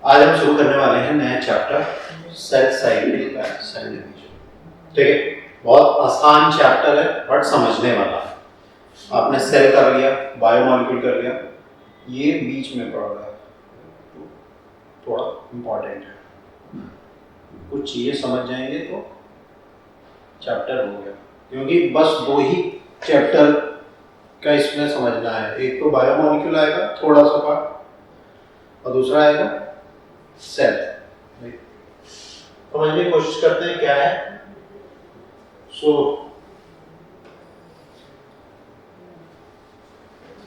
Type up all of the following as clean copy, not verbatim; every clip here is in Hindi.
आज हम शुरू करने वाले हैं नया चैप्टर सेल साइकिल का सेल डिवीजन। ठीक है, बहुत आसान चैप्टर है बट समझने वाला है। आपने सेल कर लिया, बायोमॉलिक्यूल कर लिया, ये बीच में पड़ रहा है तो थोड़ा इम्पोर्टेंट है। कुछ चीज़ें समझ जाएंगे तो चैप्टर हो गया, क्योंकि बस दो ही चैप्टर का इसमें समझना है। एक तो बायोमॉलिक्यूल आएगा थोड़ा सा पार्ट, और दूसरा आएगा सेल। समझने की कोशिश करते हैं क्या है।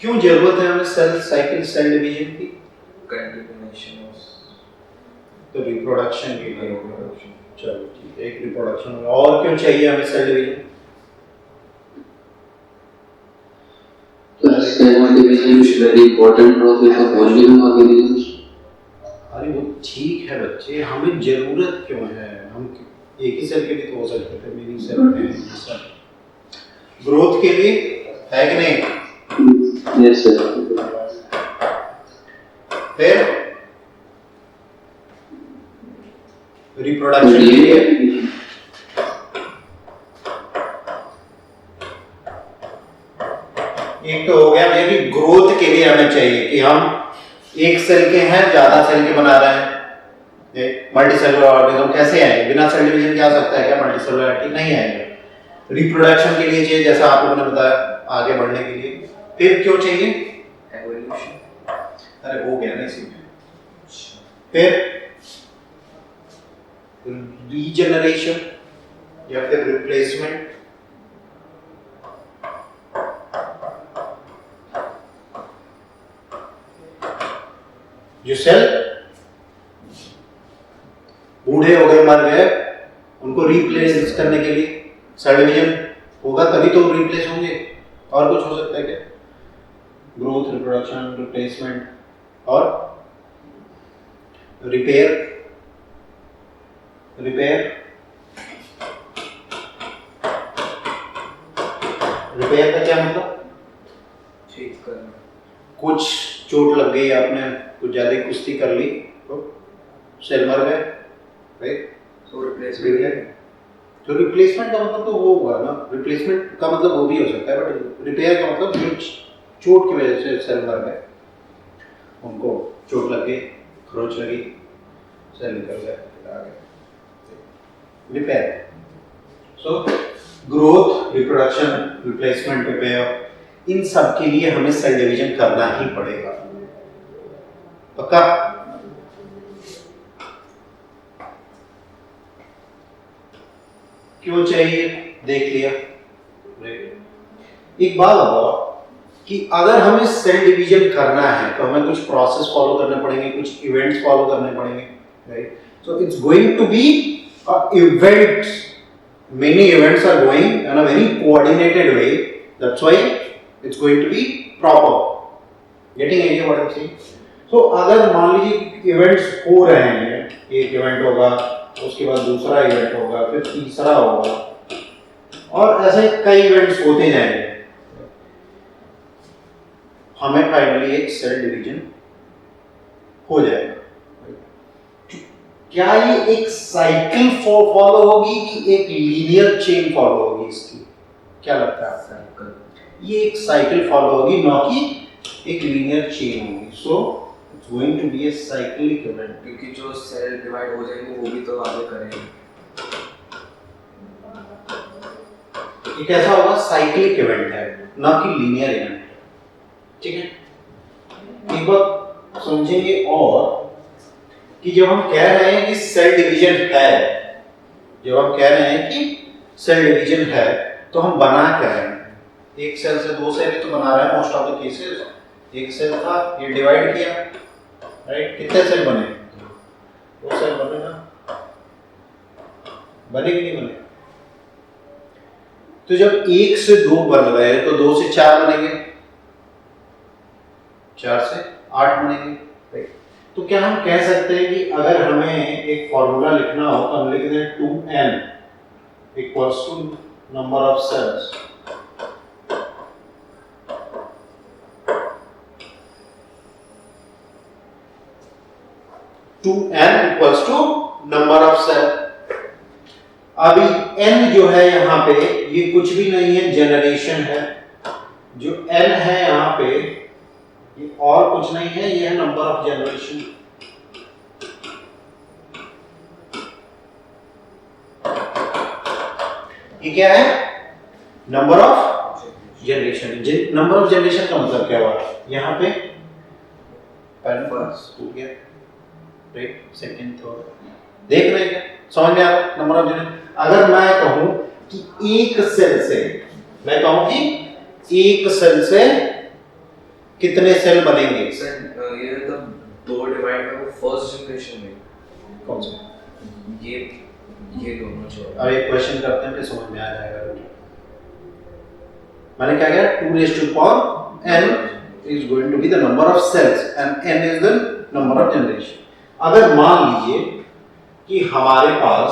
क्यों जरूरत है हमें सेल साइकिल सेल डिवीजन की? कंटिन्यूएशन तो रिप्रोडक्शन के लिए। चलो ठीक है, एक रिप्रोडक्शन। और क्यों चाहिए हमें cell division? Cell division is very important process of all living organisms. अरे वो ठीक है बच्चे, हमें जरूरत क्यों है? हम एक ही सेल के लिए तो हो सकते थे, मेनी सेल है ग्रोथ के लिए, है कि नहीं? Yes sir. फिर रिप्रोडक्शन के लिए, एक तो हो गया भैया कि ग्रोथ के लिए हमें चाहिए कि हम एक सेल के हैं ज्यादा सेल के बना रहे हैं। मल्टी सेलुलर ऑर्गेनिज्म कैसे आएंगे? बिना सेल डिवीजन के आ सकता है क्या मल्टी सेलुलरिटी? नहीं आएंगे। रिप्रोडक्शन के लिए चाहिए, जैसा आप लोगों ने बताया, आगे बढ़ने के लिए। फिर क्यों चाहिए? एवोल्यूशन। अरे हो गया ना इसी में। फिर रीजनरेशन या फिर रिप्लेसमेंट। जो सेल बूढ़े हो गए, मर गए, उनको रिप्लेस करने के लिए सेल डिवीजन होगा, तभी तो रिप्लेस होंगे। और कुछ हो सकता है क्या? ग्रोथ, रिप्रोडक्शन, रिप्लेसमेंट और रिपेयर। रिपेयर का क्या मतलब? ठीक करना। कुछ चोट लग गई, आपने कुछ ज्यादा कुश्ती कर ली तो सेल मर गए, राइट? तो रिप्लेसमेंट है। तो रिप्लेसमेंट का मतलब तो वो हुआ ना, रिप्लेसमेंट का मतलब वो भी हो सकता है, बट रिपेयर का मतलब जो चोट की वजह से सेल मर गए, उनको चोट लग गई, खरोच लगी, सेल निकल गए, आ गए, repair. So growth, reproduction, replacement, repair, इन सब के लिए हमें सेल डिवीजन करना ही पड़ेगा। पक्का? क्यों चाहिए देख लिया। एक बात बताओ कि अगर हमें सेल डिवीजन करना है तो हमें कुछ प्रोसेस फॉलो करने पड़ेंगे, कुछ इवेंट्स फॉलो करने पड़ेंगे, right? So it's going to be a event, many events are going in a very coordinated way, that's why it's going to be proper. Getting idea what I'm saying? So अगर मान लीजिए इवेंट्स हो रहे हैं, एक इवेंट होगा, उसके बाद दूसरा इवेंट होगा, फिर तीसरा होगा, और ऐसे कई इवेंट्स होते जाएंगे, हमें फाइनली एक सेल डिवीजन हो जाएगा। क्या ये एक साइकिल फॉलो होगी कि एक लीनियर चेन फॉलो होगी इसकी? क्या लगता है आपको? ये एक साइकिल फॉलो होगी, ना कि एक लीनियर चेन होगी। So it's going to be a cyclic event, क्योंकि जो सेल डिवाइड हो जाएंगे वो भी तो आगे करेंगे। ये कैसा होगा? साइक्लिक इवेंट है, ना कि लीनियर इवेंट। ठीक है, एक बात समझेंगे और कि जब हम कह रहे हैं कि सेल डिवीजन है, जब हम कह रहे हैं कि सेल डिवीजन है, तो हम बना क्या रहे हैं? एक सेल से दो सेल तो बना रहे हैं मोस्ट ऑफ द केसेस। एक सेल था, ये डिवाइड किया, राइट? कितने सेल बने? दो सेल बने ना? बने कि नहीं बने? तो जब एक से दो बन रहे हैं तो दो से चार बनेंगे, चार से आठ बनेंगे, राइट? तो क्या हम कह सकते हैं कि अगर हमें एक फॉर्मूला लिखना हो तो हम लिख दें 2n equals to number of cells. 2n equals to number of cell. अभी n जो है यहाँ पे ये कुछ भी नहीं है, जनरेशन है। जो n है यहाँ पे ये और कुछ नहीं है, ये है नंबर ऑफ जनरेशन। ये क्या है? Number of generation. Number of generation का मतलब क्या हुआ? यहाँ पे पहले फर्स्ट हो गया, राइट, सेकंड, थर्ड। देख रहे हैं क्या? समझ में आ रहा है नंबर ऑफ जनरेशन? अगर मैं कहूं कि एक सेल से, मैं कहूं कि एक सेल से कितने सेल बनेंगे? सर ये मतलब दो डिवाइड है वो फर्स्ट जनरेशन में। कौन से? ये दोनों जो अब एक क्वेश्चन करते हैं, फिर समझ में आ जाएगा। मैंने क्या किया? 2 raised to the power n is going to be the number of cells and n is the number of generation। अगर मान लीजिए कि हमारे पास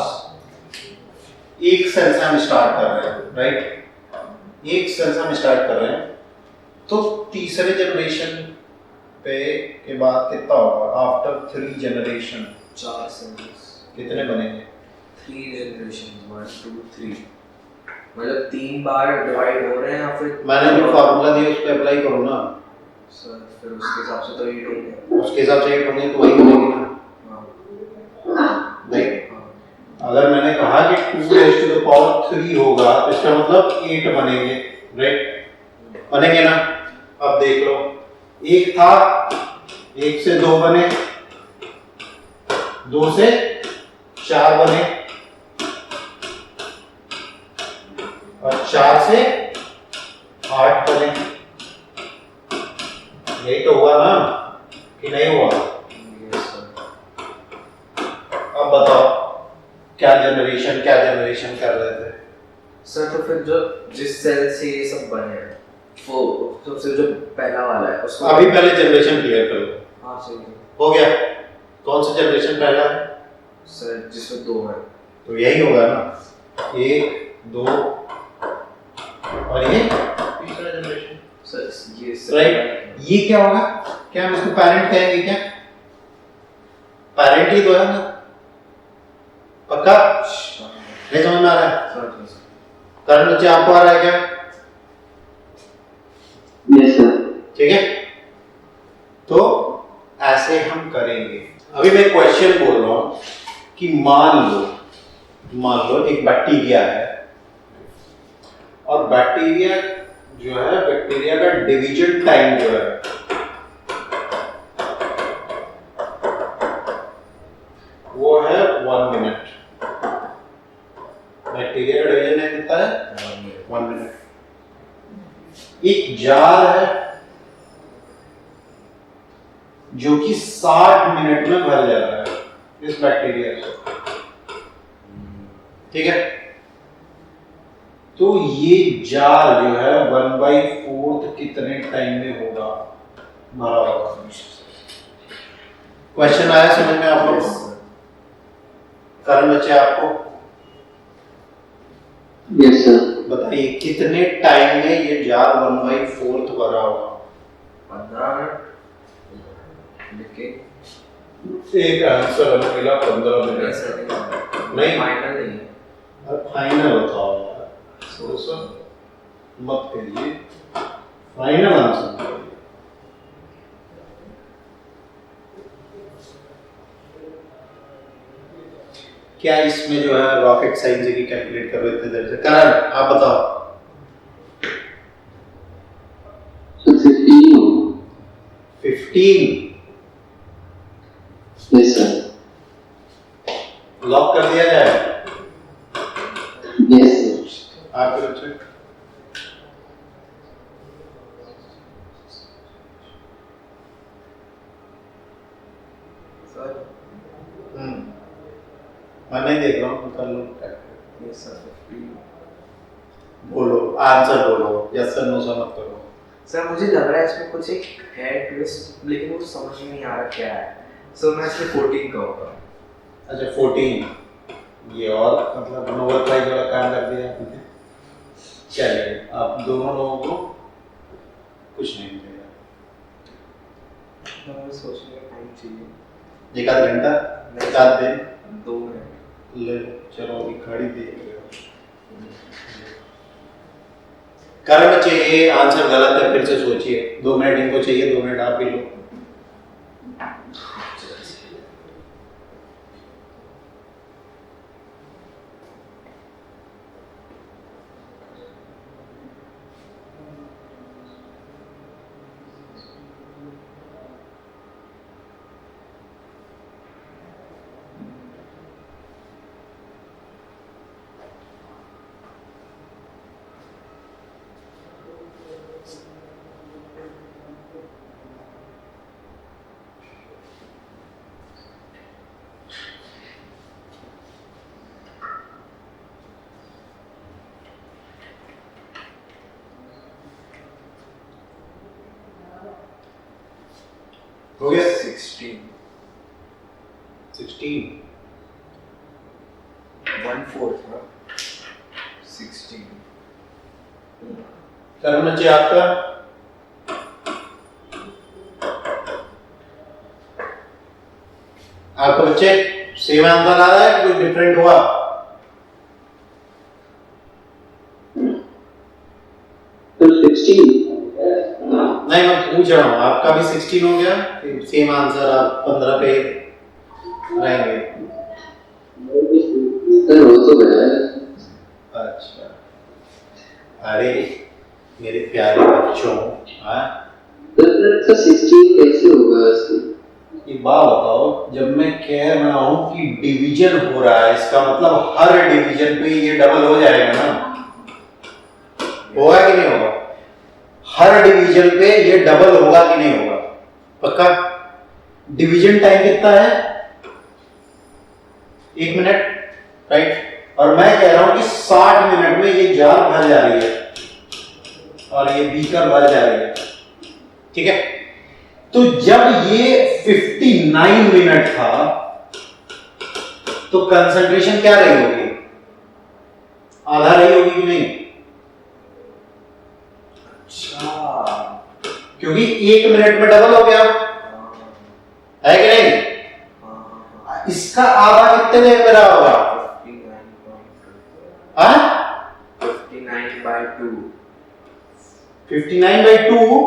एक सेल से हम स्टार्ट कर रहे हैं, राइट, एक सेल से हम स्टार्ट कर रहे हैं, तो तीसरे जनरेशन पे के बाद कितना होगा? आफ्टर 3 जनरेशन 4 सेल्स कितने बनेंगे? 3 जनरेशन 1 2 3 मतलब 3 बार डिवाइड हो रहे हैं या फिर मैंने जो फार्मूला दिया उस पे अप्लाई करो ना सर, फिर उसके हिसाब से तो 8 होंगे। उसके हिसाब से 8 होंगे तो वही बनेगी ना। नहीं, अगर मैंने कहा कि 2 raised to the power 3 होगा तो इसका मतलब 8 बनेंगे, राइट, बनेंगे ना। अब देख लो, एक था, एक से 2 बने, 2 से 4 बने और 4 से 8 बने। यही तो हुआ ना कि नहीं हुआ? Yes, sir। अब बताओ क्या जनरेशन कर रहे थे? सर तो फिर जो जिस सेल से ये सब बने हैं वो सबसे जो पहला वाला है उसको अभी पहले जनरेशन क्लियर कर लो। हाँ सही है हो गया? कौन सा जनरेशन पहला है? सर, जिसमें 2 है। तो यही होगा ना, 1 2 और ये तीसरा जनरेशन, सर ये राइट। ये क्या होगा? क्या हम इसको पेरेंट कहेंगे? क्या पेरेंट ही तो है ना? पक्का नहीं समझ में आ रहा है? करंट नीचे आपको आ रहा है क्या? Yes, sir. ठीक है, तो ऐसे हम करेंगे। अभी मैं क्वेश्चन बोल रहा हूं कि मान लो एक बैक्टीरिया है और बैक्टीरिया जो है, बैक्टीरिया का डिवीजन टाइम जो है वो है 1 मिनट। बैक्टीरिया का डिवीजन टाइम कितना है? 1 मिनट। एक जार है जो कि 60 मिनट में भर जा रहा है इस बैक्टीरिया से, ठीक है। तो ये जार जो है 1/4 कितने टाइम में होगा? भरा होगा। क्वेश्चन आया समझ में आप लोगों को? कारण बच्चे आपको Yes, sir. बताइए कितने टाइम में ये जार 1/4 भरा होगा? 15 मिनट। लेकिन एक आंसर हमें मिला 15 मिनट। नहीं। फाइनल नहीं है। अब फाइनल बताओ यार, सोचो मत करिए, फाइनल आंसर। क्या इसमें जो है रॉकेट साइंस की कैलकुलेट कर रहे थे इधर से? करण आप बताओ। So 15 होगा। 15 Yes, sir. लॉक कर दिया जाए? Yes, sir. आपके बच्चे सर मैं नहीं देख रहा हूँ, कर लो ये सर 15। बोलो आंसर बोलो, यस सर नो सर मत करो। सर मुझे लग रहा है इसमें कुछ एक है ट्विस्ट, लेकिन वो समझ में नहीं आ रहा क्या है। सो मैं इसमें 14 कहूँगा। अच्छा 14, ये और मतलब नोबेल प्राइज वाला काम कर दिया आपने। चलिए आप दोनों लोगों को कुछ नहीं मिलेगा। हमें सोचने का टाइम चाहिए। एक आध घंटा, एक आध दिन 2 मिनट। ले लो। चलो अभी घड़ी देख रहे हो। कारण बच्चे ये आंसर गलत है, फिर से सोचिए। 2 मिनट इनको चाहिए, 2 मिनट आप भी लो। हो गया 16 16 1/4 ना 16 करण बच्चे आपका आपका बच्चे सेम आंसर आ रहा है कि कुछ डिफरेंट हुआ? तो 16 नहीं, मैं पूछ रहा हूँ आपका भी 16 हो गया, सेम आंसर, आप 15 पे रहेंगे। सर हो तो गया है। अच्छा, अरे मेरे प्यारे बच्चों, हाँ तो 16 कैसे होगा इसमें? एक बात बताओ, जब मैं कह रहा हूँ कि डिवीजन हो रहा है, इसका मतलब हर डिवीजन पे ये डबल हो जाएगा ना? होगा कि नहीं होगा? हर डिवीजन पे ये डबल होगा कि नहीं होगा? पक्का? डिवीजन टाइम कितना है? 1 मिनट, राइट? और मैं कह रहा हूं कि 60 मिनट में ये जार भर जा रही है और ये बीकर भर जा रही है, ठीक है? तो जब ये 59 मिनट था तो कंसंट्रेशन क्या रही होगी? आधा रही होगी कि नहीं? अच्छा, क्योंकि 1 मिनट में डबल हो गया, है कि नहीं? इसका आधा कितने देर में रहा होगा? 59/2 59/2।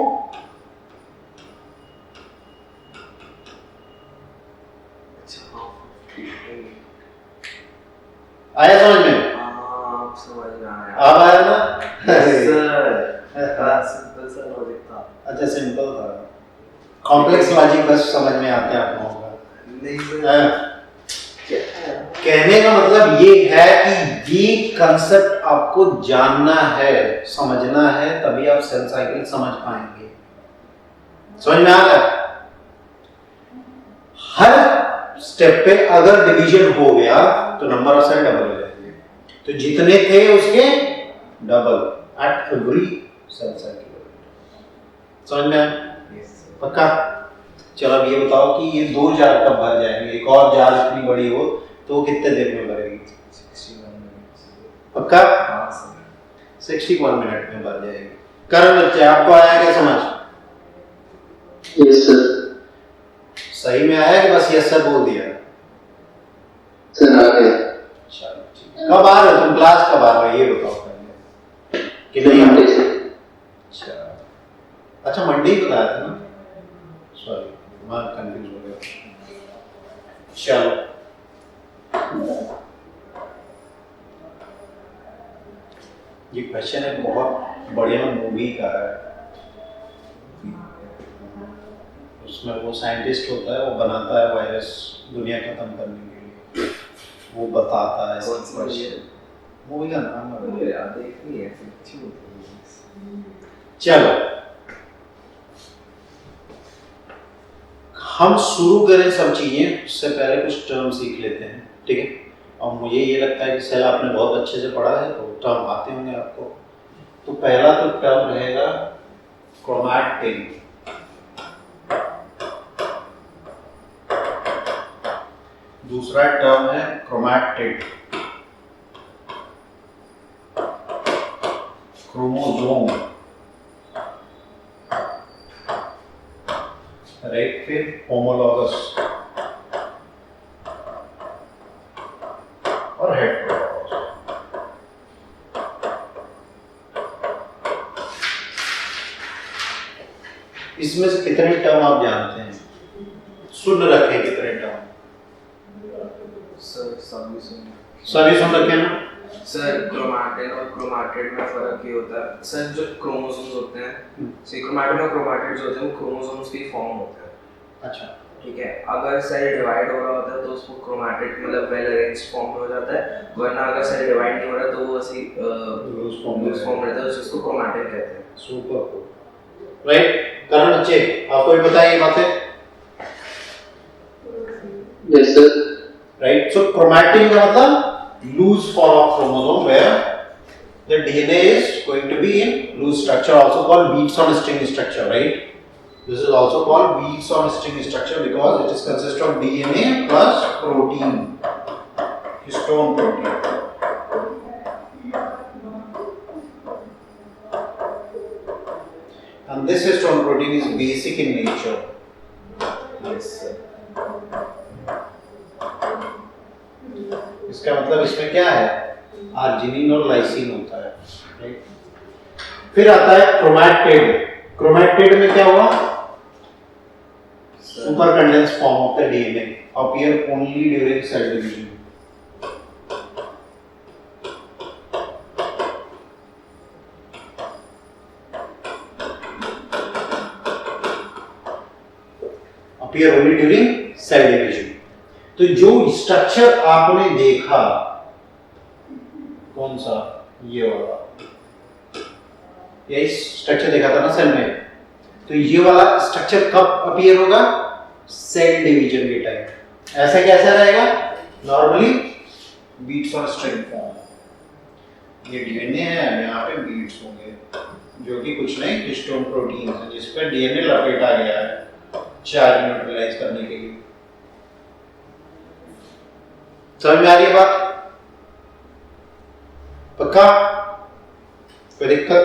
आया समझ में? हाँ, समझ में आया। अब आया ना? सिंपल सा लॉजिक था। अच्छा, सिंपल था। कॉम्प्लेक्स लॉजिक बस समझ में आते हैं आप लोगों को। नहीं सर, कहने का मतलब ये है कि ये कंसेप्ट आपको जानना है, समझना है, तभी आप सेल साइकिल समझ पाएंगे। समझ में आ रहा है? हर स्टेप पे अगर डिवीजन हो गया तो नंबर ऑफ सेल डबल हो जाएंगे, तो जितने थे उसके double at every cell cycle. समझ में आया? पक्का? चलो अब ये बताओ कि ये 2 जार कब भर जाएंगे? एक और जार इतनी बड़ी हो तो कितने देर में भरेगी? 61 मिनट्स। पक्का? हाँ सर। 61 मिनट में भर जाएगी। करण बच्चे, आपको आया क्या समझ? Yes sir. सही में आया कि बस यस सर बोल दिया? सर आ गया। चलो ठीक है। कब आ रहे हो तुम? क्लास कब आ रहे हो ये बताओ पहले, कि नहीं आ रहे? अच्छा, मंडे ही बताया था ना? सॉरी, मैं कंफ्यूज हो गया। चलो, ये क्वेश्चन है बहुत बढ़िया मूवी का है। उसमें वो साइंटिस्ट होता है, वो बनाता है वायरस दुनिया खत्म करने के लिए, वो बताता है कौन सी मूवी है? मूवी का नाम है। अरे यार, देखनी है, अच्छी होती है। चलो हम शुरू करें सब चीजें, उससे पहले कुछ टर्म सीख लेते हैं, ठीक है? और मुझे ये लगता है कि सेल आपने बहुत अच्छे से पढ़ा है तो टर्म आते होंगे आपको। तो पहला तो टर्म रहेगा क्रोमैटिन। दूसरा टर्म है क्रोमैटिड, क्रोमोसोम, राइट? फिर होमोलॉगस, इसमें से कितने टर्म आप जानते हैं? सुन रखे कितने टर्म? सर सभी सुन रखे ना? सर क्रोमैटिड और क्रोमैटिड में फर्क ये होता है सर, जो क्रोमोसोम्स होते हैं सो क्रोमैटिड और क्रोमैटिड जो होते हैं वो क्रोमोसोम्स के फॉर्म होते हैं। अच्छा, ठीक है, अगर सेल डिवाइड हो रहा होता है तो उसको क्रोमैटिड मतलब वेल अरेंज्ड फॉर्म में हो जाता है, वरना अगर सेल डिवाइड नहीं हो रहा तो वो ऐसी लूज फॉर्म रहता है, जिसको क्रोमैटिड कहते हैं। Super cool, right? करण बच्चे, आपको भी बताइए ये बातें, Yes, sir. राइट? सो क्रोमैटिन का मतलब loose form of chromosome where the DNA is going to be in loose structure, also called beads on string structure, right? This is also called beads on string structure because it is consist of DNA plus protein, histone protein. And this histone protein is basic in nature. Yes sir. इसका मतलब इसमें क्या है? आर्जिनिन और लाइसिन होता है, राइट? फिर आता है क्रोमैटिड। क्रोमैटिड में क्या हुआ? Super condense form of the DNA appear only during cell division. Appear only during cell division. तो जो स्ट्रक्चर आपने देखा, कौन सा? ये वाला, ये स्ट्रक्चर देखा था ना सेल में, तो ये वाला स्ट्रक्चर कब अपीयर होगा? सेल डिवीजन के टाइम। ऐसा कैसा रहेगा? नॉर्मली बीट्स और स्ट्रिंग फॉर्म। ये डीएनए है, यहाँ पे बीट्स होंगे जो कि कुछ नहीं हिस्टोन प्रोटीन है जिस पर डीएनए लपेटा गया है चार्ज न्यूट्रलाइज करने के लिए। समझ में आ रही है बात? पक्का? कोई दिक्कत?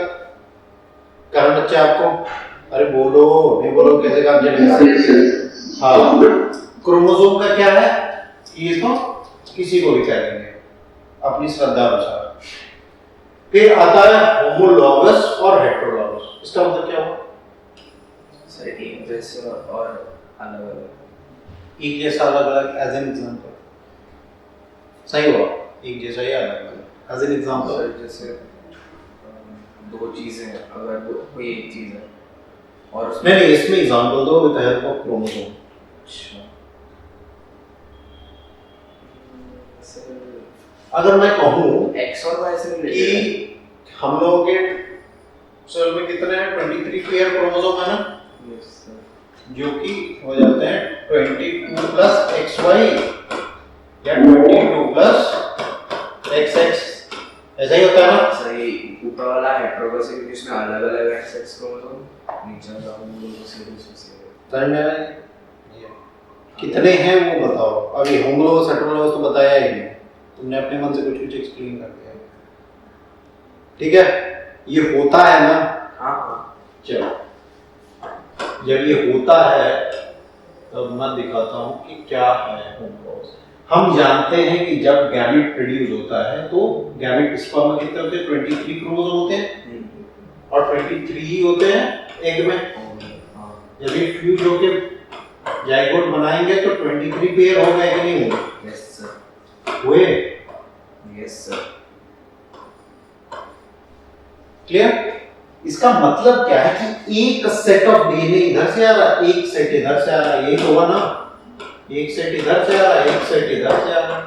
कारण बच्चे आपको? अरे बोलो, नहीं बोलो कैसे काम चलेगा? हाँ, क्रोमोसोम का क्या है? ये तो किसी को भी कह देंगे अपनी श्रद्धा अनुसार। फिर आता है होमोलॉगस और हेटेरोलॉगस। इसका मतलब क्या हुआ? सर एक जैसे और अलग अलग। एक जैसा अलग अलग, एज एन एग्जांपल। सही हुआ, एक जैसा ही अलग अलग। एज एन एग्जांपल सर जैसे दो चीजें हैं, अगर कोई एक चीज है और उसमें नहीं, इसमें एग्जांपल दो विद हेल्प ऑफ क्रोमोसोम। अच्छा सर, अगर मैं कहूँ एक्स और वाई से कि रिलेटेड हम लोगों के सेल में कितने हैं? 23 पेयर क्रोमोसोम है ना, यस सर, जो कि हो जाते हैं 22 प्लस XY या 22 प्लस XX, ऐसा ही होता है ना? सही ऊपर वाला हेटेरोगस है क्योंकि इसमें अलग अलग है सेक्स क्रोमोसोम, नीचे वाला होमोलोगस है इसमें। समझ में आया? कितने हैं वो बताओ। अभी होमोलोगस हेटेरोलोगस तो बताया ही नहीं, तुमने अपने मन से कुछ कुछ एक्सप्लेन कर दिया। ठीक है, ये होता है ना? हाँ हाँ। चलो, जब ये होता है तब मैं दिखाता हूँ कि क्या है होमोलॉगस। हम जानते हैं कि जब गैमेट प्रोड्यूस होता है तो गैमेट स्पर्म में कितने होते हैं? 23 क्रोमोसोम होते हैं और 23 ही होते हैं एग में। जब ये फ्यूज होके जाइगोट बनाएंगे तो 23 पेयर हो गए कि नहीं हुए? यस सर, हुए। Yes sir. क्लियर? इसका मतलब क्या है कि एक सेट ऑफ डीएनए इधर से आ रहा है, एक सेट इधर से आ रहा है, यही होगा ना? एक सेट इधर से आ रहा है, एक सेट इधर से आ रहा है,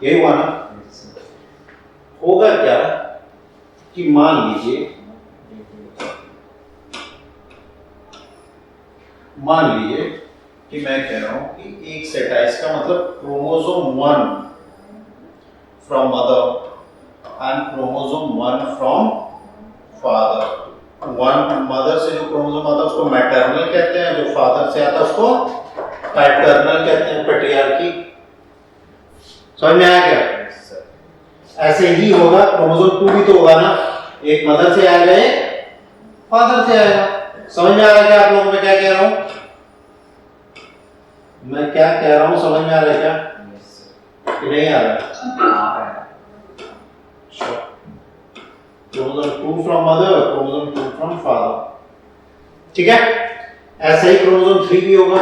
यही हुआ ना? होगा क्या कि मान लीजिए कि मैं कह रहा हूं कि एक सेट है, इसका मतलब chromosome 1 from mother and chromosome 1 from father. One mother से जो क्रोमोसोम आता है उसको मैटरनल कहते हैं, जो फादर से आता है उसको पैटर्नल कहते हैं, पैट्रियार्की। समझ में आया क्या? Yes sir. ऐसे ही होगा क्रोमोसोम 2 भी तो होगा ना, एक मदर से आएगा एक फादर से आएगा। समझ में आ रहा है क्या आप लोगों में क्या कह रहा हूं? मैं क्या कह रहा हूं समझ में आ रहा है क्या? Yes sir. कि नहीं आ रहा है? आ रहा है। Chromosome 2 from mother, chromosome 2 from father. ठीक है, ऐसे ही क्रोमोसोम 3 भी होगा।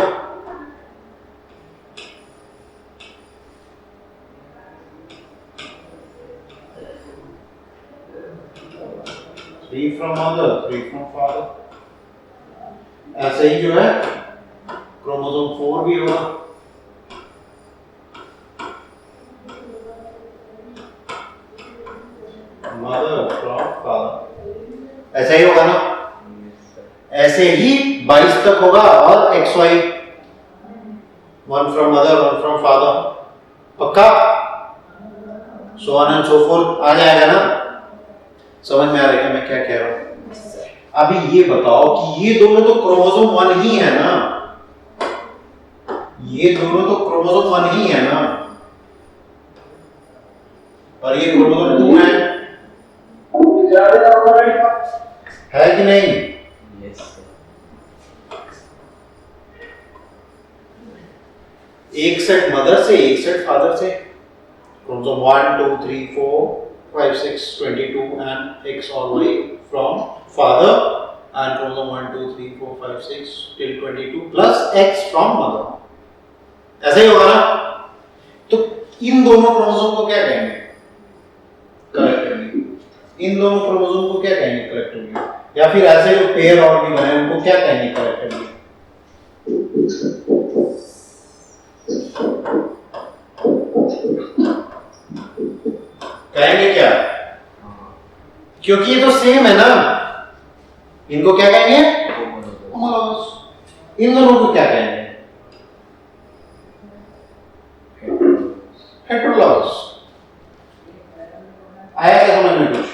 Three from mother, 3 from father. ऐसे ही जो है क्रोमोसोम 4 भी होगा। मदर फ्रॉम फादर, ऐसा ही होगा ना। ऐसे ही 22 तक होगा और XY 1 from mother 1 from father, पक्का। So on and so forth आ जाएगा ना। समझ में आ रहा है मैं क्या कह रहा हूं? अभी ये बताओ कि ये दोनों तो क्रोमोसोम 1 ही है ना, ये दोनों तो क्रोमोसोम 1 ही है ना, और ये क्रोमोसोम 2 है कि नहीं? यस एक सेट मदर से, एक सेट फादर से। Chromosome 1 2 3 4 5 6 22 and X or Y from father, and chromosome 1 2 3 4 5 6 till 22 plus X from mother। ऐसा ही होगा ना। तो इन दोनों क्रोमोसोम को क्या कहेंगे? कलेक्टिवली। इन दोनों क्रोमोसोम को क्या कहेंगे कलेक्टिवली? या फिर ऐसे जो पेयर और भी बने उनको क्या कहेंगे कलेक्टिवली? कहेंगे क्या? क्योंकि ये तो सेम है ना। इनको क्या कहेंगे? होमोलोगस। इन दोनों को क्या कहेंगे? हेटेरोलोगस। आया क्या समझ में कुछ?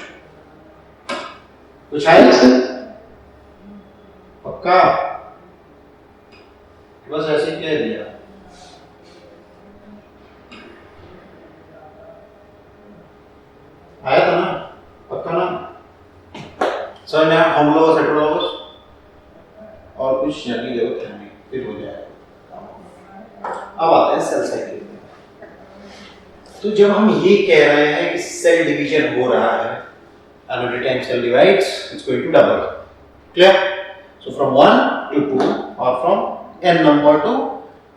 कुछ आया? पक्का? बस ऐसे ही कह दिया। आया था ना? पक्का ना? समझ में आया? होमोलोगस हेटेरोलोगस और कुछ जानने की जरूरत है नहीं, फिर हो जाएगा। अब आते हैं सेल साइकिल में। तो जब हम ये कह रहे हैं कि सेल डिवीजन हो रहा है, and every time cell divides, it's going to double. Clear? So from 1 to 2 or from n number to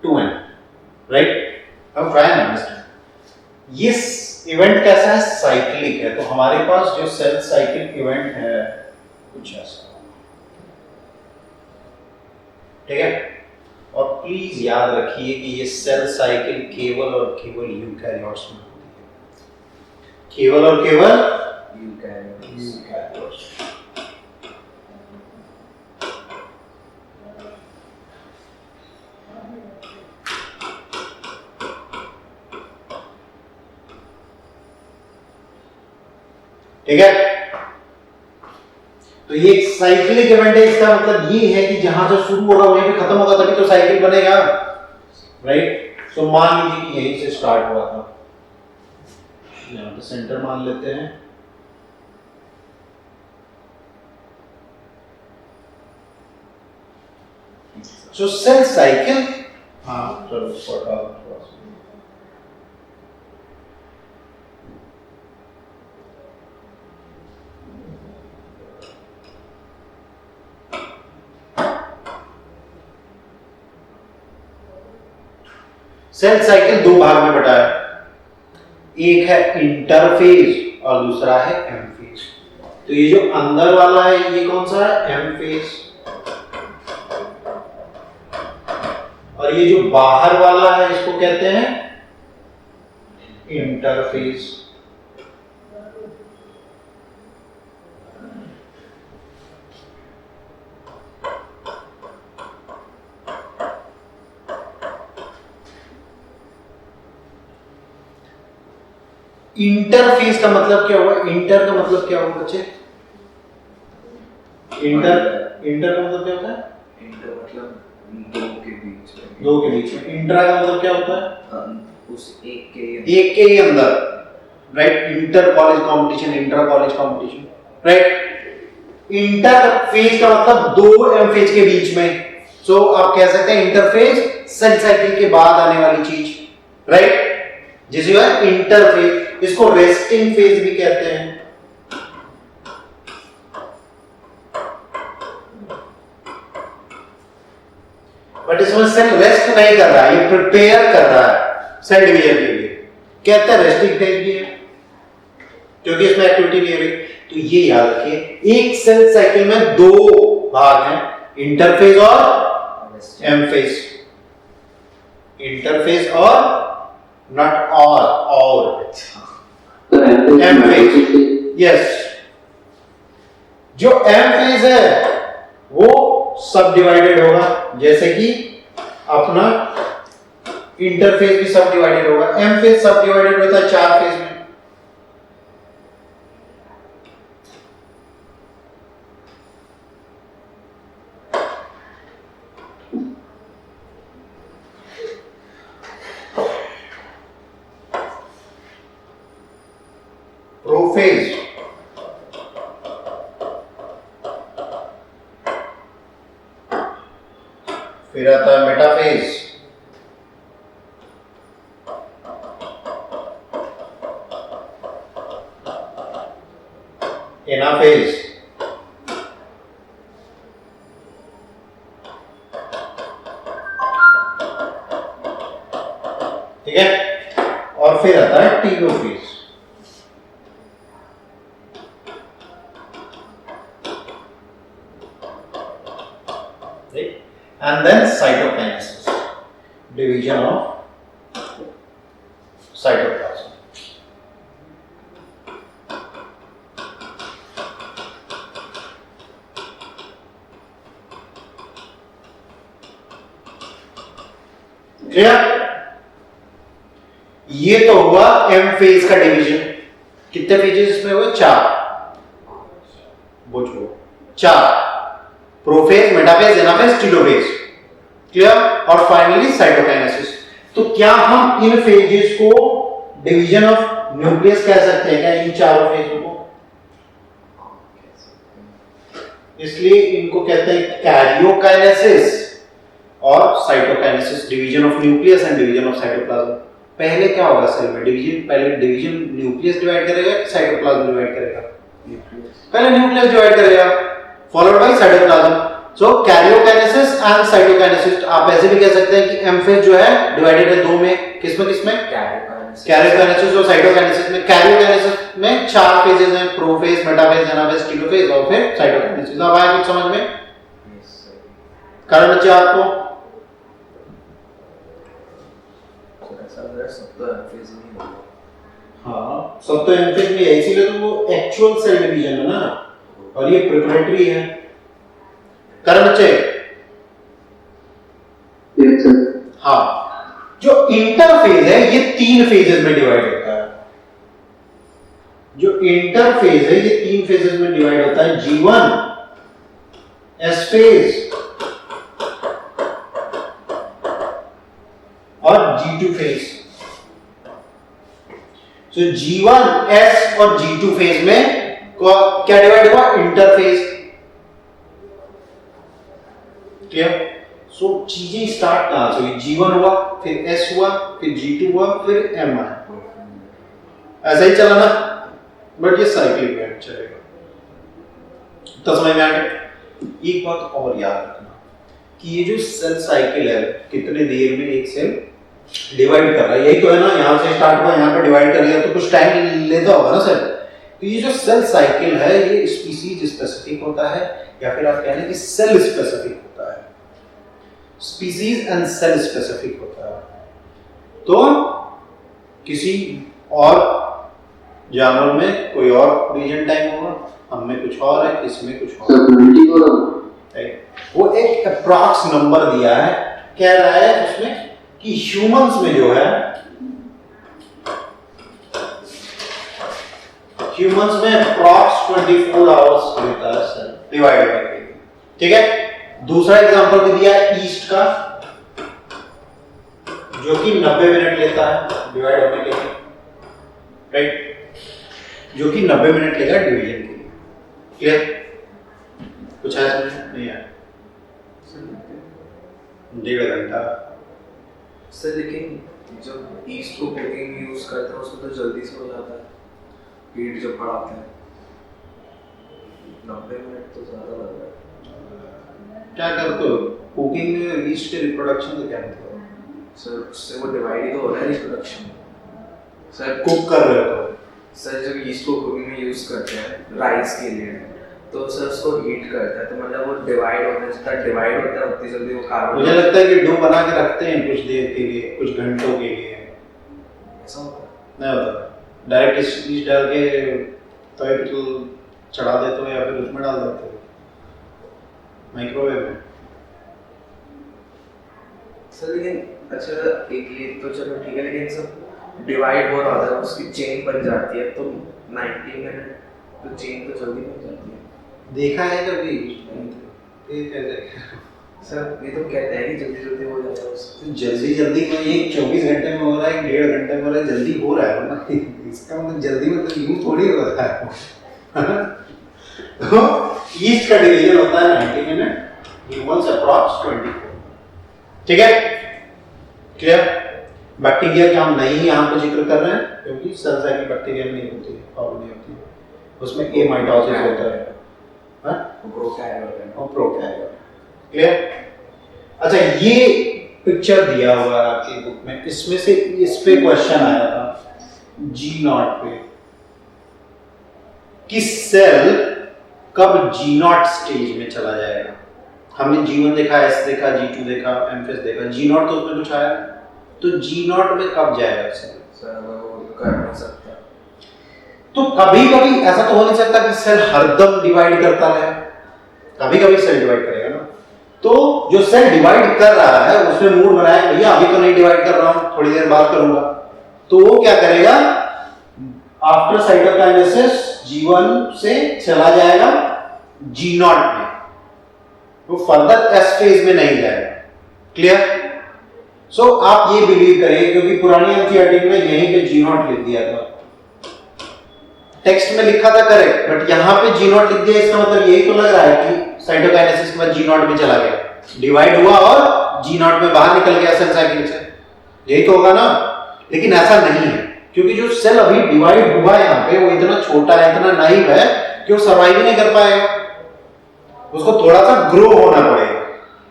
2n, right? Now try and understand. Yes, event कैसा है? साइक्लिक है। तो हमारे पास जो सेल साइकिल इवेंट है कुछ ऐसा, ठीक है। और प्लीज याद रखिए कि ये सेल साइकिल केवल और केवल यूकैरियोट्स में होती है, केवल और केवल यूकैरियोट्स। ठीक है। तो ये साइक्लिक इवेंट है, इसका मतलब ये है कि जहां से शुरू होगा वहीं पे खत्म होगा, तभी तो साइकिल बनेगा, राइट। तो मान लीजिए कि यहीं से स्टार्ट हुआ था, यहां पे सेंटर मान लेते हैं। सो सेल साइकिल, हाँ चलो थोड़ा सेल साइकिल दो भाग में बटा है, एक है इंटरफेज और दूसरा है एम फेज। तो ये जो अंदर वाला है ये कौन सा है? M phase. और ये जो बाहर वाला है इसको कहते हैं इंटरफेज। इंटरफेस का मतलब क्या हुआ? इंटर का मतलब क्या हुआ बच्चे? इंटर का मतलब क्या होता है? इंटर मतलब दो के बीच में। दो के बीच में। इंट्रा का मतलब क्या होता है? उस एक के ही अंदर, right. Inter college competition, intra college competition, right. Interphase का मतलब दो एम फेज के बीच में। सो आप कह सकते हैं इंटरफेज सेल साइकिल के बाद आने वाली चीज, राइट, जिसे है इंटरफेज। इसको रेस्टिंग फेज भी कहते हैं। बट इसमें सेल रेस्ट नहीं कर रहा है, ये प्रिपेयर कर रहा है सेल डिवीजन के लिए। कहते हैं रेस्टिंग फेज भी है क्योंकि इसमें एक्टिविटी नहीं हो रही। तो ये याद रखिए, एक सेल साइकिल में दो भाग हैं, इंटरफेज और एम फेज। इंटरफेज और नॉट और तो एम फेज। यस, जो एम फेज है वो सब डिवाइडेड होगा, जैसे कि अपना इंटरफेज भी सब डिवाइडेड होगा। एम फेज सब डिवाइडेड होता है 4 फेज में। प्रोफेज, फिर आता है मेटाफेज, एनाफेज, ठीक है, और फिर आता है telophase. And then cytokinesis, division of cytoplasm. Clear? ये तो हुआ एम फेज का डिवीजन। कितने फेजेस इसमें हुए? 4। बुझो 4, prophase, metaphase, anaphase, telophase. Clear? और फाइनली साइटोकाइनेसिस। तो क्या हम इन फेजेस को डिवीजन ऑफ न्यूक्लियस कह सकते हैं क्या, इन चारों फेजों को? इसलिए इनको कहते हैं कैरियोकाइनेसिस और cytokinesis, division of nucleus and division of cytoplasm. पहले क्या होगा सेल में डिवीजन? पहले डिवीजन न्यूक्लियस डिवाइड करेगा, साइटोप्लाज्म डिवाइड करेगा? पहले न्यूक्लियस डिवाइड करेगा, followed by cytoplasm. So karyokinesis and cytokinesis, आप ऐसे भी कह सकते हैं कि एम फेज जो है डिवाइडेड है 2 में, किसमें कैरियोकाइनेसिस और साइटोकाइनेसिस में। कैरियोकाइनेसिस में 4 फेजेस हैं, प्रोफेज, मेटाफेज, एनाफेज, टीलोफेज और फिर साइटोकाइनेसिस। अब आया कुछ समझ में? कारण बच्चे आपको हाँ, सब तो एम फेज में है, इसीलिए तो वो एक्चुअल सेल डिवीजन है ना, और ये प्रिपरेटरी है। कारण बच्चे हाँ, जो इंटरफेज है ये 3 फेजेस में डिवाइड होता है। जो इंटरफेज है ये 3 फेजेस में डिवाइड होता है, G1, S फेज और G2 फेज। तो G1, S और G2 फेज में क्या डिवाइड हुआ? इंटरफेज। क्लियर? सो चीजें स्टार्ट कहां से हुई? G1 हुआ, फिर S हुआ, फिर G2 हुआ, फिर M आया। ऐसा ही चला ना, बट ये साइक्लिक में चलेगा। तो समझ में आ गया? एक बात और याद रखना कि ये जो सेल साइकिल है, कितने देर में एक सेल डिवाइड कर रहा है, यही तो है ना। यहां से स्टार्ट हुआ, यहां पे डिवाइड कर लिया, तो कुछ टाइम लेता होगा ना सेल। तो ये जो सेल साइकिल है ये स्पीसीज स्पेसिफिक होता है, या फिर आप कह लें कि सेल स्पेसिफिक होता है। स्पीसीज एंड सेल स्पेसिफिक होता है। तो किसी और जानवर में कोई और डिवीजन टाइम होगा, हम में कुछ और है, इसमें कुछ और है। वो एक अप्रॉक्स नंबर दिया है, कह रहा है उसमें कि ह्यूमंस में जो है, ह्यूमंस में अप्रॉक्स 24 आवर्स लेता है सेल डिवाइड करने के लिए। ठीक है? दूसरा एग्जांपल भी दिया है ईस्ट का, जो कि 90 मिनट लेता है डिवाइड होने के लिए, राइट? जो कि 90 मिनट लेगा डिवीजन के लिए। क्लियर? कुछ है समझ नहीं आया? 1.5 घंटा सर। लेकिन जब ईस्ट को कुकिंग में यूज करते हैं उसमें तो जल्दी से हो जाता है, हीट जब बढ़ाते हैं। 90 मिनट तो ज्यादा लग रहा है। क्या करते हो? कुकिंग में ईस्ट के रिप्रोडक्शन का क्या मतलब? सर उससे वो डिवाइड ही तो हो रहा है रिप्रोडक्शन। सर कुक कर रहे हो सर जब ईस्ट को कुकिंग में यूज करते हैं राइस के लिए, तो सर उसको हीट करता है, तो मतलब वो डिवाइड होता है, जितना डिवाइड होता है उतनी जल्दी वो कार्बन। मुझे लगता है कि डो बना के रखते हैं कुछ देर के लिए, कुछ घंटों के लिए। ऐसा होता है? नहीं होता, डायरेक्ट ईस्ट डाल के तवे पे तो चढ़ा देते हो या फिर उसमें डाल देते हो माइक्रोवेव में। सर लेकिन अच्छा एक ये तो चलो ठीक है, लेकिन सब डिवाइड हो रहा होता है, उसकी चेन बन जाती है, तो 90 मिनट तो चेन तो जल्दी बन जाती है। देखा है कभी? ये कैसे? सर ये तो कहते हैं कि जल्दी जल्दी हो जाता है उससे। जल्दी जल्दी में ये 24 घंटे में हो रहा है, 1.5 घंटे में हो रहा है, जल्दी हो रहा है ना। इसका मतलब जल्दी में तो यूं थोड़ी हो रहा है। तो ईस्ट का डिवीजन होता है 90 मिनट, ह्यूमंस अप्रॉक्स 24। ठीक है, क्लियर? बैक्टीरिया की हम नहीं यहाँ पे जिक्र कर रहे हैं क्योंकि सेल साइकिल बैक्टीरिया में नहीं होती है और नहीं होती है, उसमें ए माइटोसिस होता है, हाँ, प्रोकैरियोट और प्रोकैरियोट। क्लियर? अच्छा, ये पिक्चर दिया हुआ है आपकी बुक में, इसमें से इस पे क्वेश्चन आया था G0 पे कि सेल कब G0 स्टेज में चला जाएगा। हमने G1 देखा, S देखा, G2 देखा, एम्फेस देखा, G0 तो उसमें कुछ आया, तो G0 में कब जाएगा सेल? सर वो कर नहीं सकता। तो कभी कभी ऐसा तो हो नहीं सकता कि सेल हरदम डिवाइड करता रहे, कभी कभी सेल डिवाइड करेगा ना। तो जो सेल डिवाइड कर रहा है उसमें मूड बनाया भैया अभी तो नहीं डिवाइड कर रहा हूं, थोड़ी देर बाद करूंगा, तो वो क्या करेगा, आफ्टर साइटोकाइनेसिस G1 से चला जाएगा G0 में, वो फर्दर S फेज में नहीं जाएगा। क्लियर? सो आप ये बिलीव करिए, क्योंकि पुरानी एनसीईआरटी में यहीं पे G0 लिख दिया था, टेक्स्ट में लिखा था करेक्ट, बट यहाँ पे G0 लिख दिया, इसका मतलब यही तो लग रहा है कि साइटोकाइनेसिस के बाद G0 में चला गया, डिवाइड हुआ और G0 में बाहर निकल गया सेल साइकिल से, यही तो होगा ना। लेकिन ऐसा नहीं है, क्योंकि जो सेल अभी डिवाइड हुआ है यहाँ पे वो इतना छोटा है, इतना नाइव है कि वो सर्वाइव ही नहीं कर पाएगा, उसको थोड़ा सा ग्रो होना पड़ेगा,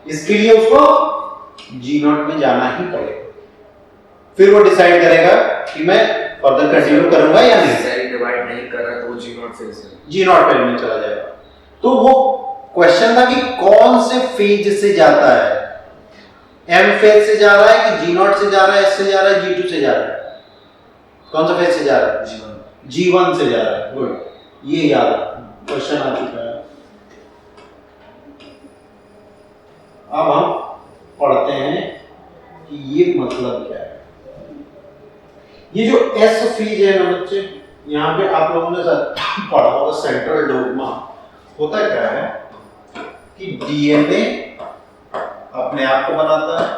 इसके लिए उसको G0 में जाना ही पड़ेगा, फिर वो डिसाइड करेगा कि मैं फर्दर कंटिन्यू करूंगा या नहीं। सेल डिवाइड नहीं कर रहा तो वो G0 फेज है, G0 फेज में चला जाएगा। तो वो क्वेश्चन था कि कौन से फेज से जाता है, M फेज से जा रहा है कि G0 से जा रहा है, S से जा रहा है, G2 से जा रहा है, कौन सा फेज से जा रहा है? G1 से जा रहा है। गुड, ये याद क्वेश्चन आ चुका है। अब हम पढ़ते हैं कि ये मतलब क्या है। ये जो S फेज है ना बच्चे, यहाँ पे आप लोगों ने पढ़ा होगा सेंट्रल डोग्मा, होता क्या है कि डीएनए अपने आप को बनाता है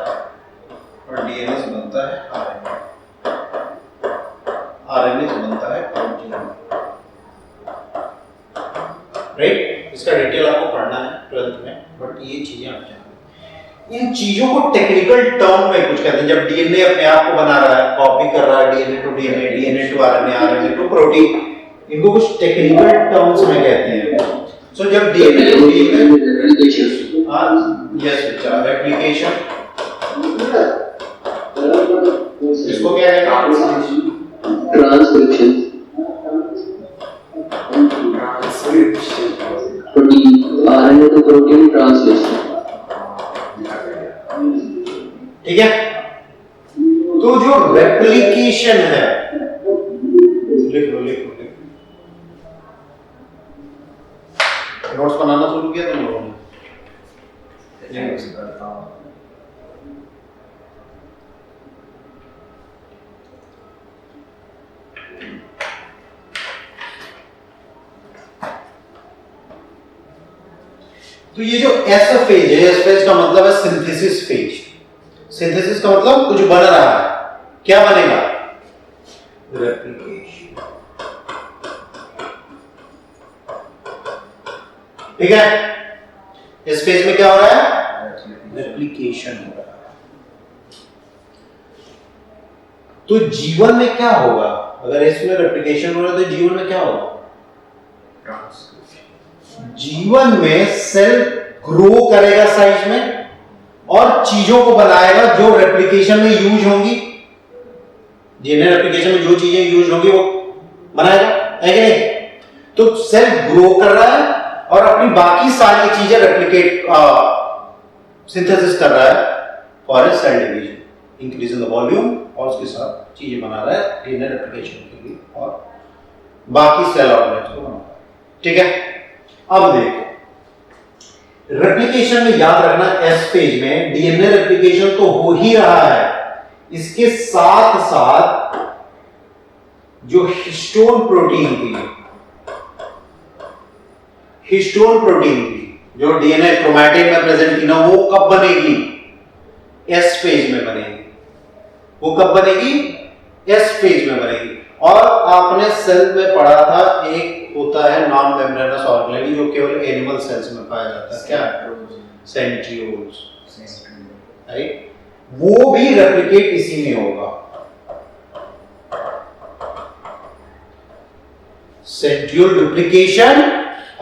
और डीएनए से बनता है आरएनए, आरएनए से बनता है प्रोटीन, राइट? इसका डिटेल आपको पढ़ना है 12th में, बट ये चीजें आप जानो। इन चीजों को टेक्निकल टर्म में कुछ कहते हैं, जब डीएनए अपने आप को बना रहा है, कॉपी कर रहा है DNA to DNA, DNA to RNA, RNA to protein, इनको कुछ टेक्निकल टर्म्स में कहते हैं। सो जब डीएनए टू डीएनए, हां यस बच्चा, रेप्लिकेशन, इसको क्या कहते हैं? ट्रांसक्रिप्शन, प्रोटीन, आरएनए तो प्रोटीन ट्रांसलेशन। ठीक है? तो जो रेप्लिकेशन है, लिख लो नोट्स बनाना शुरू किया तुम लोगों ने? तो ये जो एस फेज है, एस फेज का मतलब है सिंथेसिस फेज। सिंथेसिस का मतलब कुछ बन रहा है, क्या बनेगा? रेप्लिकेशन। ठीक है? इस फेज में क्या हो रहा है? रेप्लिकेशन हो रहा है। तो जीवन में क्या होगा अगर इसमें रेप्लिकेशन हो रहा है? तो जीवन में क्या होगा? जीवन में सेल ग्रो करेगा साइज में, और चीजों को बनाएगा जो रेप्लिकेशन में यूज होंगी। डीएनए रेप्लिकेशन में जो चीजें यूज होंगी वो बनाएगा, है कि नहीं? तो सेल ग्रो कर रहा है और अपनी बाकी सारी चीजें रेप्लिकेट सिंथेसिस कर रहा है for a cell division, increase in the volume, और उसके साथ चीजें बना रहा है डीएनए रेप्लिकेशन के लिए और बाकी सेल ऑर्गेनेल्स को बना रहा है। ठीक है, अब देखो रेप्लिकेशन में याद रखना एस फेज में डीएनए रेप्लिकेशन तो हो ही रहा है, इसके साथ साथ जो हिस्टोन प्रोटीन थी जो डीएनए क्रोमैटिन में प्रेजेंट थी ना, वो कब बनेगी? एस फेज में बनेगी। वो कब बनेगी? एस फेज में बनेगी। और आपने सेल में पढ़ा था एक होता है नॉन मेम्ब्रेनस ऑर्गेनेल जो केवल एनिमल सेल्स में पाया जाता है, क्या? Centrioles, right? वो भी रेप्लिकेट इसी में होगा। सेंट्रियोल डुप्लीकेशन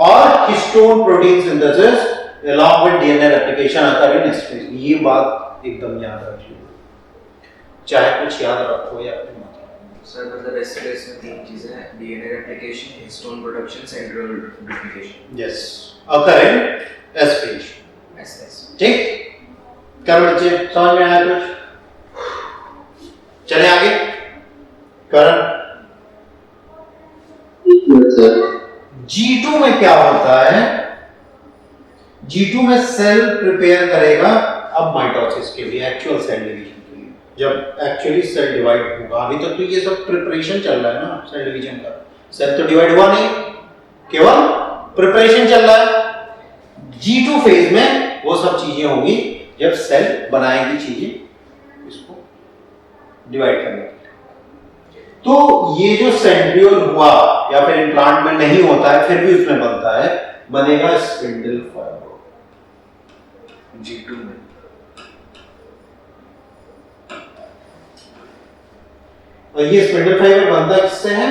और histone protein synthesis along with DNA replication occur in S phase। ये बात एकदम याद रखिए, चाहे कुछ याद रखो या फिर मत। सर मतलब एस फेज में तीन चीजें हैं, DNA replication, histone production, centriole duplication. Yes, occur in S phase। S phase ठीक, करो बच्चे, समझ में आया कुछ? चले आगे। करण, G2 में क्या होता है? G2 में सेल प्रिपेयर करेगा अब माइटोसिस के लिए, एक्चुअल सेल डिवीजन के लिए, जब एक्चुअली सेल डिवाइड होगा। अभी तक तो ये सब प्रिपरेशन चल रहा है ना सेल डिवीजन का, सेल तो डिवाइड हुआ नहीं, केवल प्रिपरेशन चल रहा है। G2 फेज में वो सब चीजें होंगी जब सेल बनाएगी चीजें इसको डिवाइड करने के लिए। तो ये जो सेंट्रियोल हुआ या फिर इम्प्लांट में नहीं होता है फिर भी उसमें बनता है, बनेगा स्पिंडल फाइबर G2 में। और ये स्पिंडल फाइबर बनता किससे है?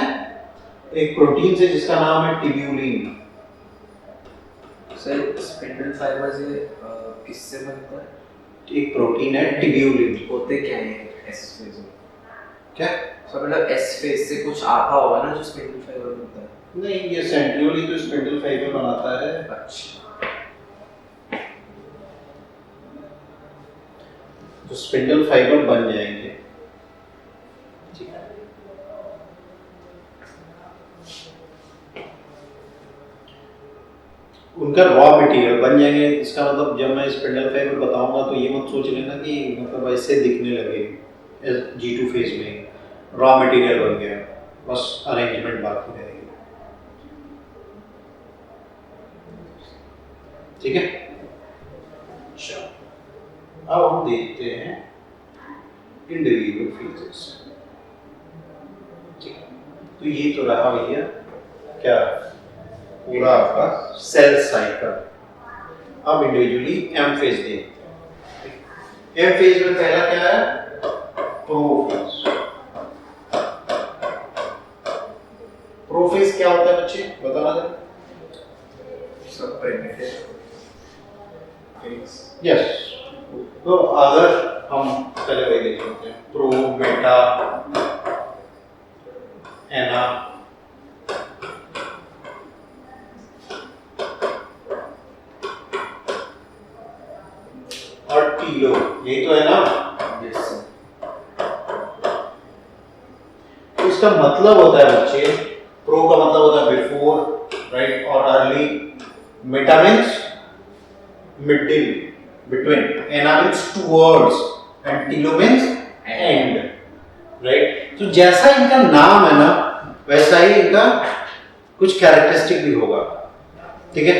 एक प्रोटीन से जिसका नाम है टिब्यूलिन। सर स्पिंडल फाइबर से किससे बनता है? एक प्रोटीन है टिब्यूलिन। होते क्या है एस फेज में? क्या? सर मतलब एस फेज से कुछ आता होगा ना जो स्पिंडल फाइबर बनता है? नहीं, ये सेंट्रियोल ही तो स्पिंडल फाइबर बनाता है। अच्छा, तो स्पिंडल फाइबर बन जाएंगे। ठीक है, उनका रॉ मटेरियल बन जाएंगे। इसका मतलब जब मैं स्पिंडल फाइबर बताऊंगा तो ये मत सोच लेना कि मतलब ऐसे दिखने लगे। G2 फेज में रॉ मटेरियल बन गया, बस अरेंजमेंट बाकी रहेगी। ठीक है, चलो अब हम देखते हैं इंडिविजुअल फेजेस। ठीक है, तो ये तो रहा भैया क्या पूरा आपका सेल साइकिल। अब इंडिविजुअली एम फेज देखते हैं। एम फेज में पहला क्या है? प्रोफेज। प्रोफेज क्या होता है बच्चे, बताना जरा। सब प्रिमिटिव फेज। यस, तो अगर हम पहले वही देख लेते हैं, प्रो, मेटा, एना, और टीलो, यही तो है ना? यस। तो इसका मतलब होता है बच्चे, प्रो का मतलब होता है बिफोर, राइट, और early, meta means middle, between, ana means towards, and telo means end, right. तो जैसा इनका नाम है ना वैसा ही इनका कुछ कैरेक्टरिस्टिक भी होगा। ठीक है,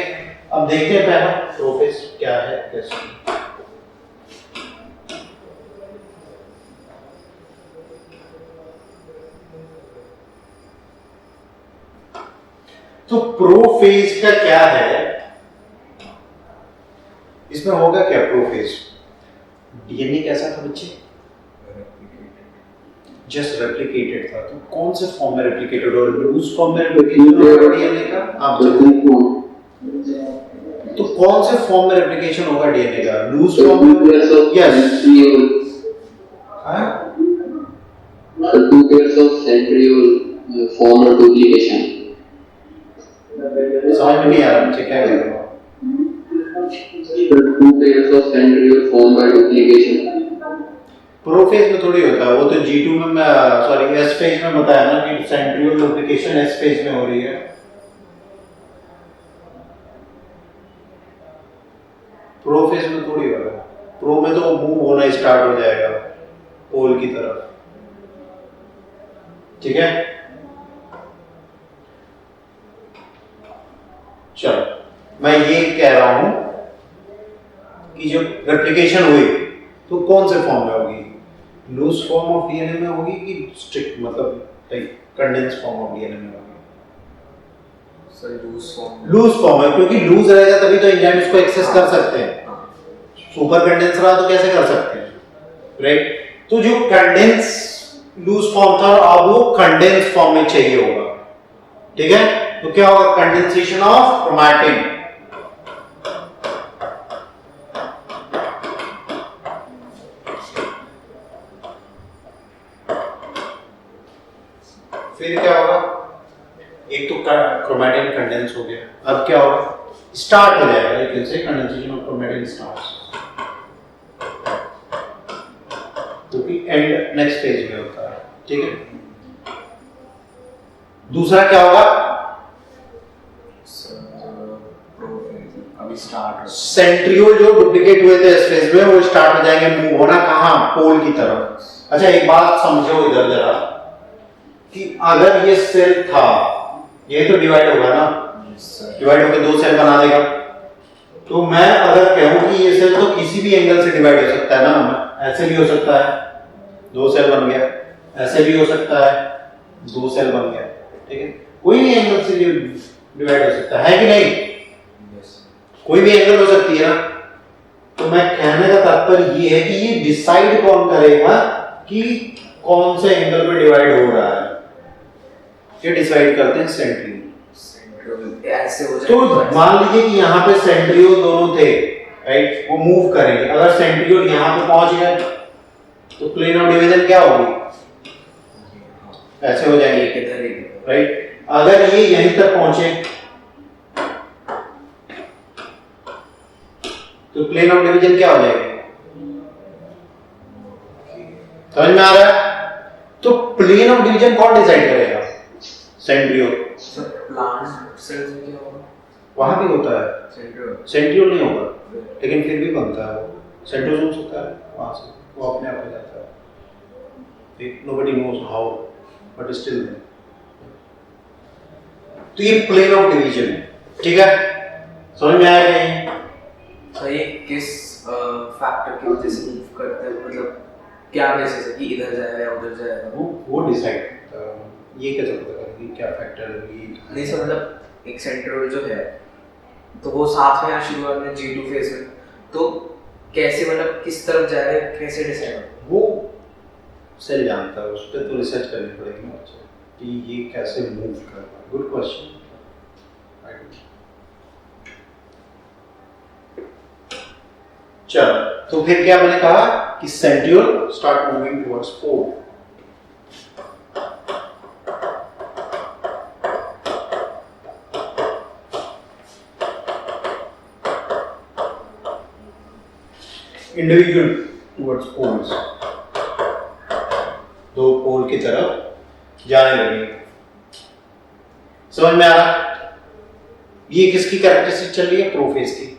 अब देखते हैं पहला प्रोफेज क्या है, कैसे। तो प्रोफेज का क्या है, इसमें होगा क्या? प्रोफेज डीएनए कैसा था बच्चे? जस्ट रेप्लिकेटेड था। तो कौन से फॉर्म में रेप्लिकेटेड और लूज फॉर्म में रेप्लिकेटेड डीएनए का? आप तो कौन से फॉर्म में रेप्लिकेशन होगा डीएनए का? लूज So फॉर्म 2 में? pairs of Yes. centriole, हाँ? so 2 pairs of centriole form a duplication. समझ में नहीं आ रहा मुझे क्या कह रहे हो? The 2 pairs of centriole formed by duplication. Prophase में थोड़ी होता है, वो तो G2 में सॉरी एस फेज में बताया ना कि सेंट्रियोल डुप्लीकेशन एस फेज में हो रही है। प्रोफेज में थोड़ी होगा, प्रो में तो मूव होना स्टार्ट हो जाएगा पोल की तरफ, ठीक है? चलो मैं ये कह रहा हूं कि जब रेप्लिकेशन हुई तो कौन से फॉर्म में होगी? लूज फॉर्म ऑफ डीएनए में होगी कि स्ट्रिक्ट मतलब like condense form of DNA में होगी? Sir loose form. Loose form है, क्योंकि लूज रहेगा तभी तो एंजाइम इसको एक्सेस कर सकते हैं। सुपर कंडेंस रहा तो कैसे कर सकते हैं, राइट? तो जो कंडेंस लूज फॉर्म था अब वो कंडेंस फॉर्म में चाहिए होगा, ठीक है? तो क्या होगा? Condensation of chromatin. फिर क्या होगा? एक तो क्रोमैटिन कंडेंस हो गया, अब क्या होगा? स्टार्ट हो जाएगा, you can say condensation of chromatin starts, क्योंकि एंड नेक्स्ट फेज में होता है, ठीक है? दूसरा क्या होगा? अभी स्टार्ट सेंट्रियोल जो डुप्लीकेट हुए थे इस फेज में वो स्टार्ट हो जाएंगे मूव होना, कहां? पोल की तरफ। अच्छा एक बात समझो इधर जरा कि अगर ये सेल था, ये तो डिवाइड होगा ना, डिवाइड होकर 2 सेल बना देगा। तो मैं अगर कहूं कि ये सेल तो किसी भी एंगल से डिवाइड हो सकता है ना, ऐसे भी हो सकता है 2 सेल बन गया, ऐसे भी हो सकता है 2 सेल बन गया, ठीक है? कोई भी एंगल से डिवाइड हो सकता है कि नहीं? कोई भी एंगल हो सकती है ना। तो मैं कहने का तात्पर्य ये है कि ये डिसाइड कौन करेगा कि कौन से एंगल पे डिवाइड हो रहा है? ये डिसाइड करते हैं सेंट्रियोल। ऐसे हो तो जाएगा। मान लीजिए कि यहाँ पे सेंट्रियोल दोनों थे, राइट? वो मूव करेंगे। अगर सेंट्रियोल यहाँ पे पहुंच गए तो प्लेन ऑफ डिवीजन क्या होगी? ऐसे हो जाएंगे, राइट? अगर ये यहीं तक पहुंचे तो प्लेन ऑफ डिवीजन क्या हो जाएगी? समझ में आ रहा है? तो प्लेन ऑफ डिवीजन कौन डिसाइड करेगा? सेंट्रियोल। सर प्लांट सेल्स में क्या होगा? वहां भी होता है, सेंट्रियोल। सेंट्रियोल नहीं होगा, लेकिन फिर भी बनता है वो। सेंट्रियोल हो सकता है वहां से, वो अपने आप हो जाता है। Nobody knows how, but still. तो ये प्लेन ऑफ डिवीजन है, ठीक है? समझ में आया क्या? सर ये किस फैक्टर की वजह से मूव करता है, मतलब क्या बेसिस है कि इधर जाएगा या उधर जाएगा? वो डिसाइड ये कैसे पता करें कि क्या फैक्टर है? नहीं सर, मतलब एक सेंट्रियोल जो है तो वो साथ में शुरुआत में G2 फेज में, तो कैसे मतलब किस तरफ जा रहा है, कैसे डिसाइड? वो सेल जानता है, उस पर तो रिसर्च करनी पड़ेगी ना अच्छा कि ये कैसे मूव कर रहा है। Good question. चलो तो फिर क्या मैंने कहा कि सेंट्रियोल स्टार्ट मूविंग टुवर्ड्स पोल। इंडिविजुअल टुवर्ड्स पोल्स, 2 पोल की तरफ जाने लगे। समझ में आ रहा? ये किसकी कैरेक्टरिस्टिक चल रही है? प्रोफेज की।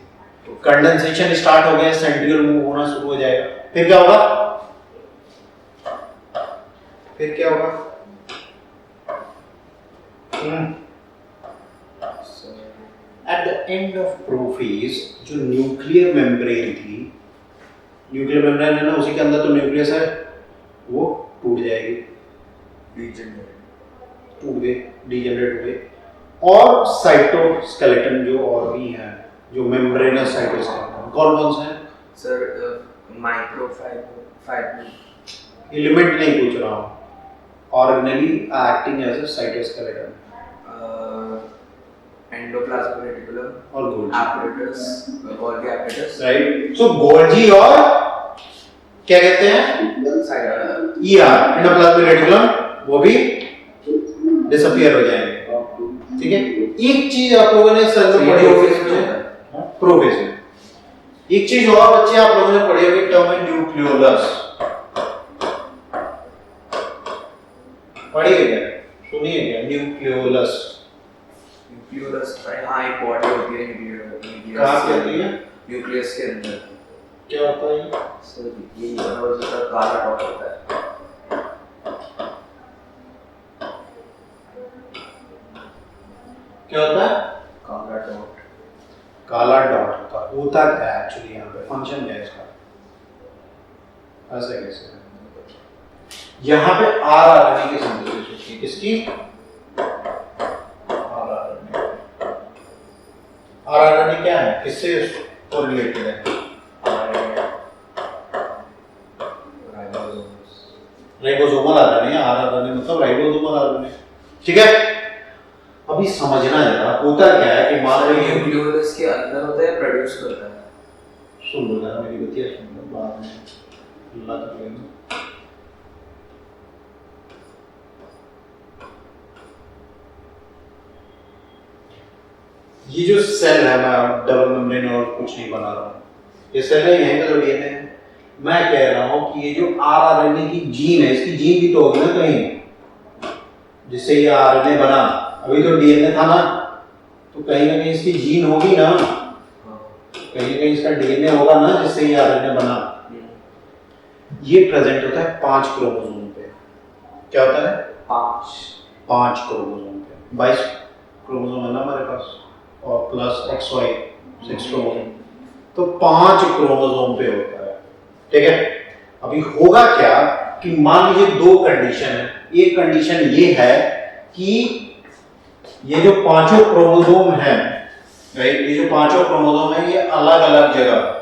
कंडेंसेशन स्टार्ट हो गया, सेंट्रियोल मूव होना शुरू हो जाएगा। फिर क्या होगा? फिर क्या होगा? At the end of prophase जो न्यूक्लियर मेम्ब्रेन थी, न्यूक्लियर मेम्ब्रेन है ना, उसी के अंदर तो न्यूक्लियस है, वो टूट जाएगी, टूट गए, डीजेनरेट हो गए। और साइटोस्केलेटन जो और भी हैं, जो मेम्ब्रेनस साइटोस्केलेटन, कौन से हैं? सर माइक्रोफाइबर एलिमेंट नहीं पूछ रहा हूँ, organelle acting as a cytoskeleton. Endoplasmic reticulum और Golgi, apparatus, Golgi apparatus, right. So Golgi और क्या कहते हैं ईआर, एंडोप्लाज्मिक रेटिकुलम, वो भी डिसअपीयर हो जाएंगे। ठीक है, एक चीज आप लोगों ने सेल में पढ़ी होगी, प्रोफेज में एक चीज और बच्चे आप लोगों ने पढ़ी होगी, टर्म है न्यूक्लियोलस। पढ़ी है क्या, सुनी है क्या न्यूक्लियोलस? न्यूक्लियोलस हाँ एक बॉडी होती है न्यूक्लियस, कहाँ पे होती है? न्यूक्लियस के अंदर। क्या होता है? सर ये उसका काला डॉट होता है। क्या होता है? काला डॉट। काला डॉट होता क्या है एक्चुअली, यहाँ पे फंक्शन क्या है इसका? ऐसे कैसे? यहाँ पे आरआरएनए की सिंथेसिस होती है, किसकी? आरआरएनए। आरआरएनए क्या है, किससे कोरिलेटेड है? राइबोसोमल आरएनए, आरआरएनए मतलब राइबोसोमल आरएनए। ठीक है, अभी समझना जरा होता क्या है कि मान लो न्यूक्लियोलस के अंदर होता है, प्रोड्यूस करता है। सुन लो जरा मेरी बतिया सुन लो, बाद में अल्लाह कर लेना। ये जो सेल है, मैं डबल मेम्ब्रेन और कुछ नहीं बना रहा हूँ, ये सेल है, यहीं का जो डीएनए है। मैं कह रहा हूँ कि ये जो आरआरएनए की जीन है, इसकी जीन भी तो होगी ना कहीं, जिससे ये आरएनए बना। अभी तो डीएनए था ना, तो कहीं ना कहीं इसकी जीन होगी ना, कहीं ना कहीं इसका डीएनए होगा ना, जिससे ये आरएनए बना। ये प्रेजेंट होता है 5 क्रोमोसोम पे। क्या होता है? 5 क्रोमोसोम पे। 22 क्रोमोसोम है ना हमारे पास, और प्लस XY 6 क्रोमोसोम, तो 5 क्रोमोसोम पे होता है। ठीक है, अभी होगा क्या कि मान लीजिए 2 कंडीशन है। एक कंडीशन ये है कि ये जो 5 क्रोमोसोम है, राइट, ये जो 5 क्रोमोसोम है ये अलग अलग जगह,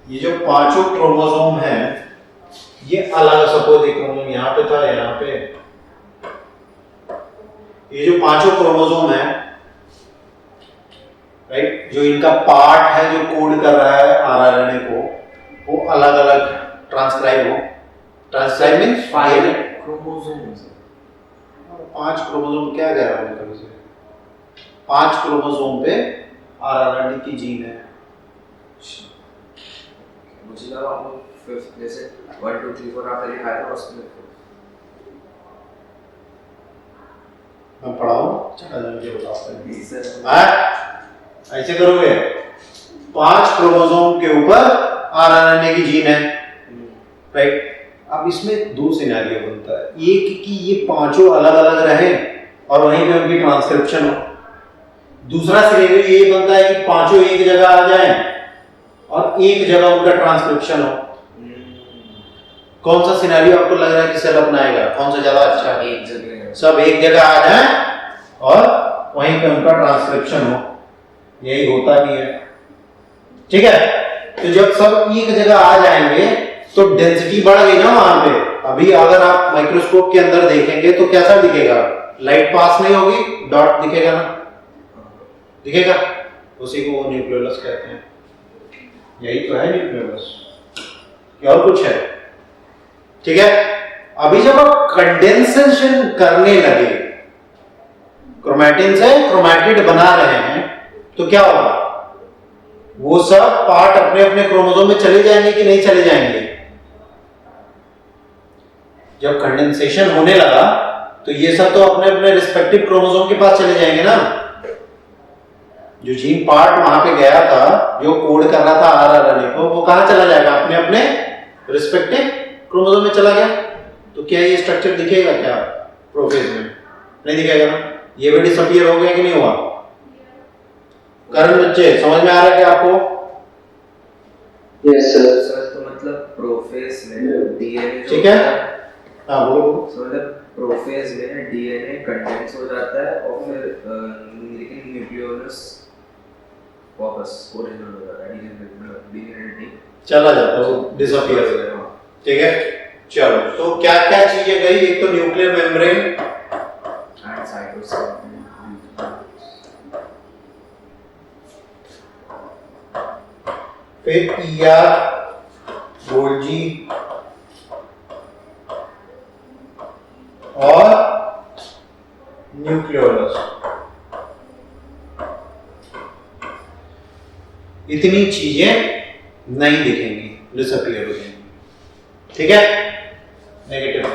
ये जो 5 क्रोमोसोम है ये अलग, सपोज एक क्रोमोसोम यहाँ पे था, यहाँ पे, ये जो 5 क्रोमोसोम है, राइट, जो इनका पार्ट है जो कोड कर रहा है आरआरएनए को, वो अलग अलग ट्रांसक्राइब हो। Transcribe means 5 chromosome. 5 क्रोमोसोम क्या कह रहा हूँ कभी से? 5 क्रोमोसोम पे आरआरएनए की जीन है। मुझे लगा आपको फिफ्थ जैसे 1 2 3 4 आपने लिखा था उसमें मैं पढ़ाऊं, चला मुझे बताओ जी सर। हाँ, ऐसे करोगे। 5 क्रोमोसोम के ऊपर आरआरएनए की जीन है, राइट। अब इसमें 2 सिनेरियो बनता है, एक कि ये 5 अलग अलग रहे और वहीं पे उनकी ट्रांसक्रिप्शन हो। दूसरा सिनेरियो ये बनता है कि 5 एक जगह आ जाएं और एक जगह उनका ट्रांसक्रिप्शन हो। कौन सा सिनेरियो आपको लग रहा है कि सेल अपनाएगा, कौन सा ज्यादा अच्छा है? एक जगह, सब एक जगह आ जाएं और वहीं पे उनका ट्रांसक्रिप्शन हो, यही होता भी है। ठीक है, तो जब सब एक जगह आ जाएंगे तो डेंसिटी बढ़ गई ना वहां पे। अभी अगर आप माइक्रोस्कोप के अंदर देखेंगे तो कैसा दिखेगा? लाइट पास नहीं होगी, डॉट दिखेगा ना, दिखेगा, उसी को वो न्यूक्लियोलस कहते हैं। यही तो है न्यूक्लियोलस, क्या और कुछ है? ठीक है, अभी जब आप कंडेंसेशन करने लगे, क्रोमैटिन से क्रोमैटिड बना रहे हैं, तो क्या होगा? वो सब पार्ट अपने अपने क्रोमोसोम में चले जाएंगे कि नहीं चले जाएंगे? जब कंडेंसेशन होने लगा तो ये सब तो अपने अपने रिस्पेक्टिव क्रोमोसोम के पास चले जाएंगे ना। जो जीन पार्ट वहां पे गया था, जो कोड कर रहा था आरआरएनए को, वो कहां चला जाएगा? अपने अपने रिस्पेक्टिव क्रोमोसोम में चला गया। तो क्या ये स्ट्रक्चर दिखेगा क्या प्रोफेज में? नहीं दिखेगा ना। ये भी डिसअपीयर हो गया कि नहीं हुआ? करण बच्चे समझ में आ रहा है क्या आपको? Yes sir. सर तो मतलब प्रोफेज में डीएनए, ठीक है, हाँ बोलो। तो मतलब प्रोफेज में डीएनए कंडेंस हो जाता है और फिर लेकिन न्यूक्लियोलस वापस ओरिजिनल हो जाता है, डीएनए चला जाता है, वो डिसअपीयर हो जाएगा। ठीक है, चलो, तो क्या क्या चीजें गई? एक तो न्यूक्लियर मेम्ब्रेन एंड फिर ER, गोल्जी और न्यूक्लियोलस। इतनी चीजें नहीं दिखेंगी, डिसअपीयर हो जाएंगी। ठीक है, नेगेटिव।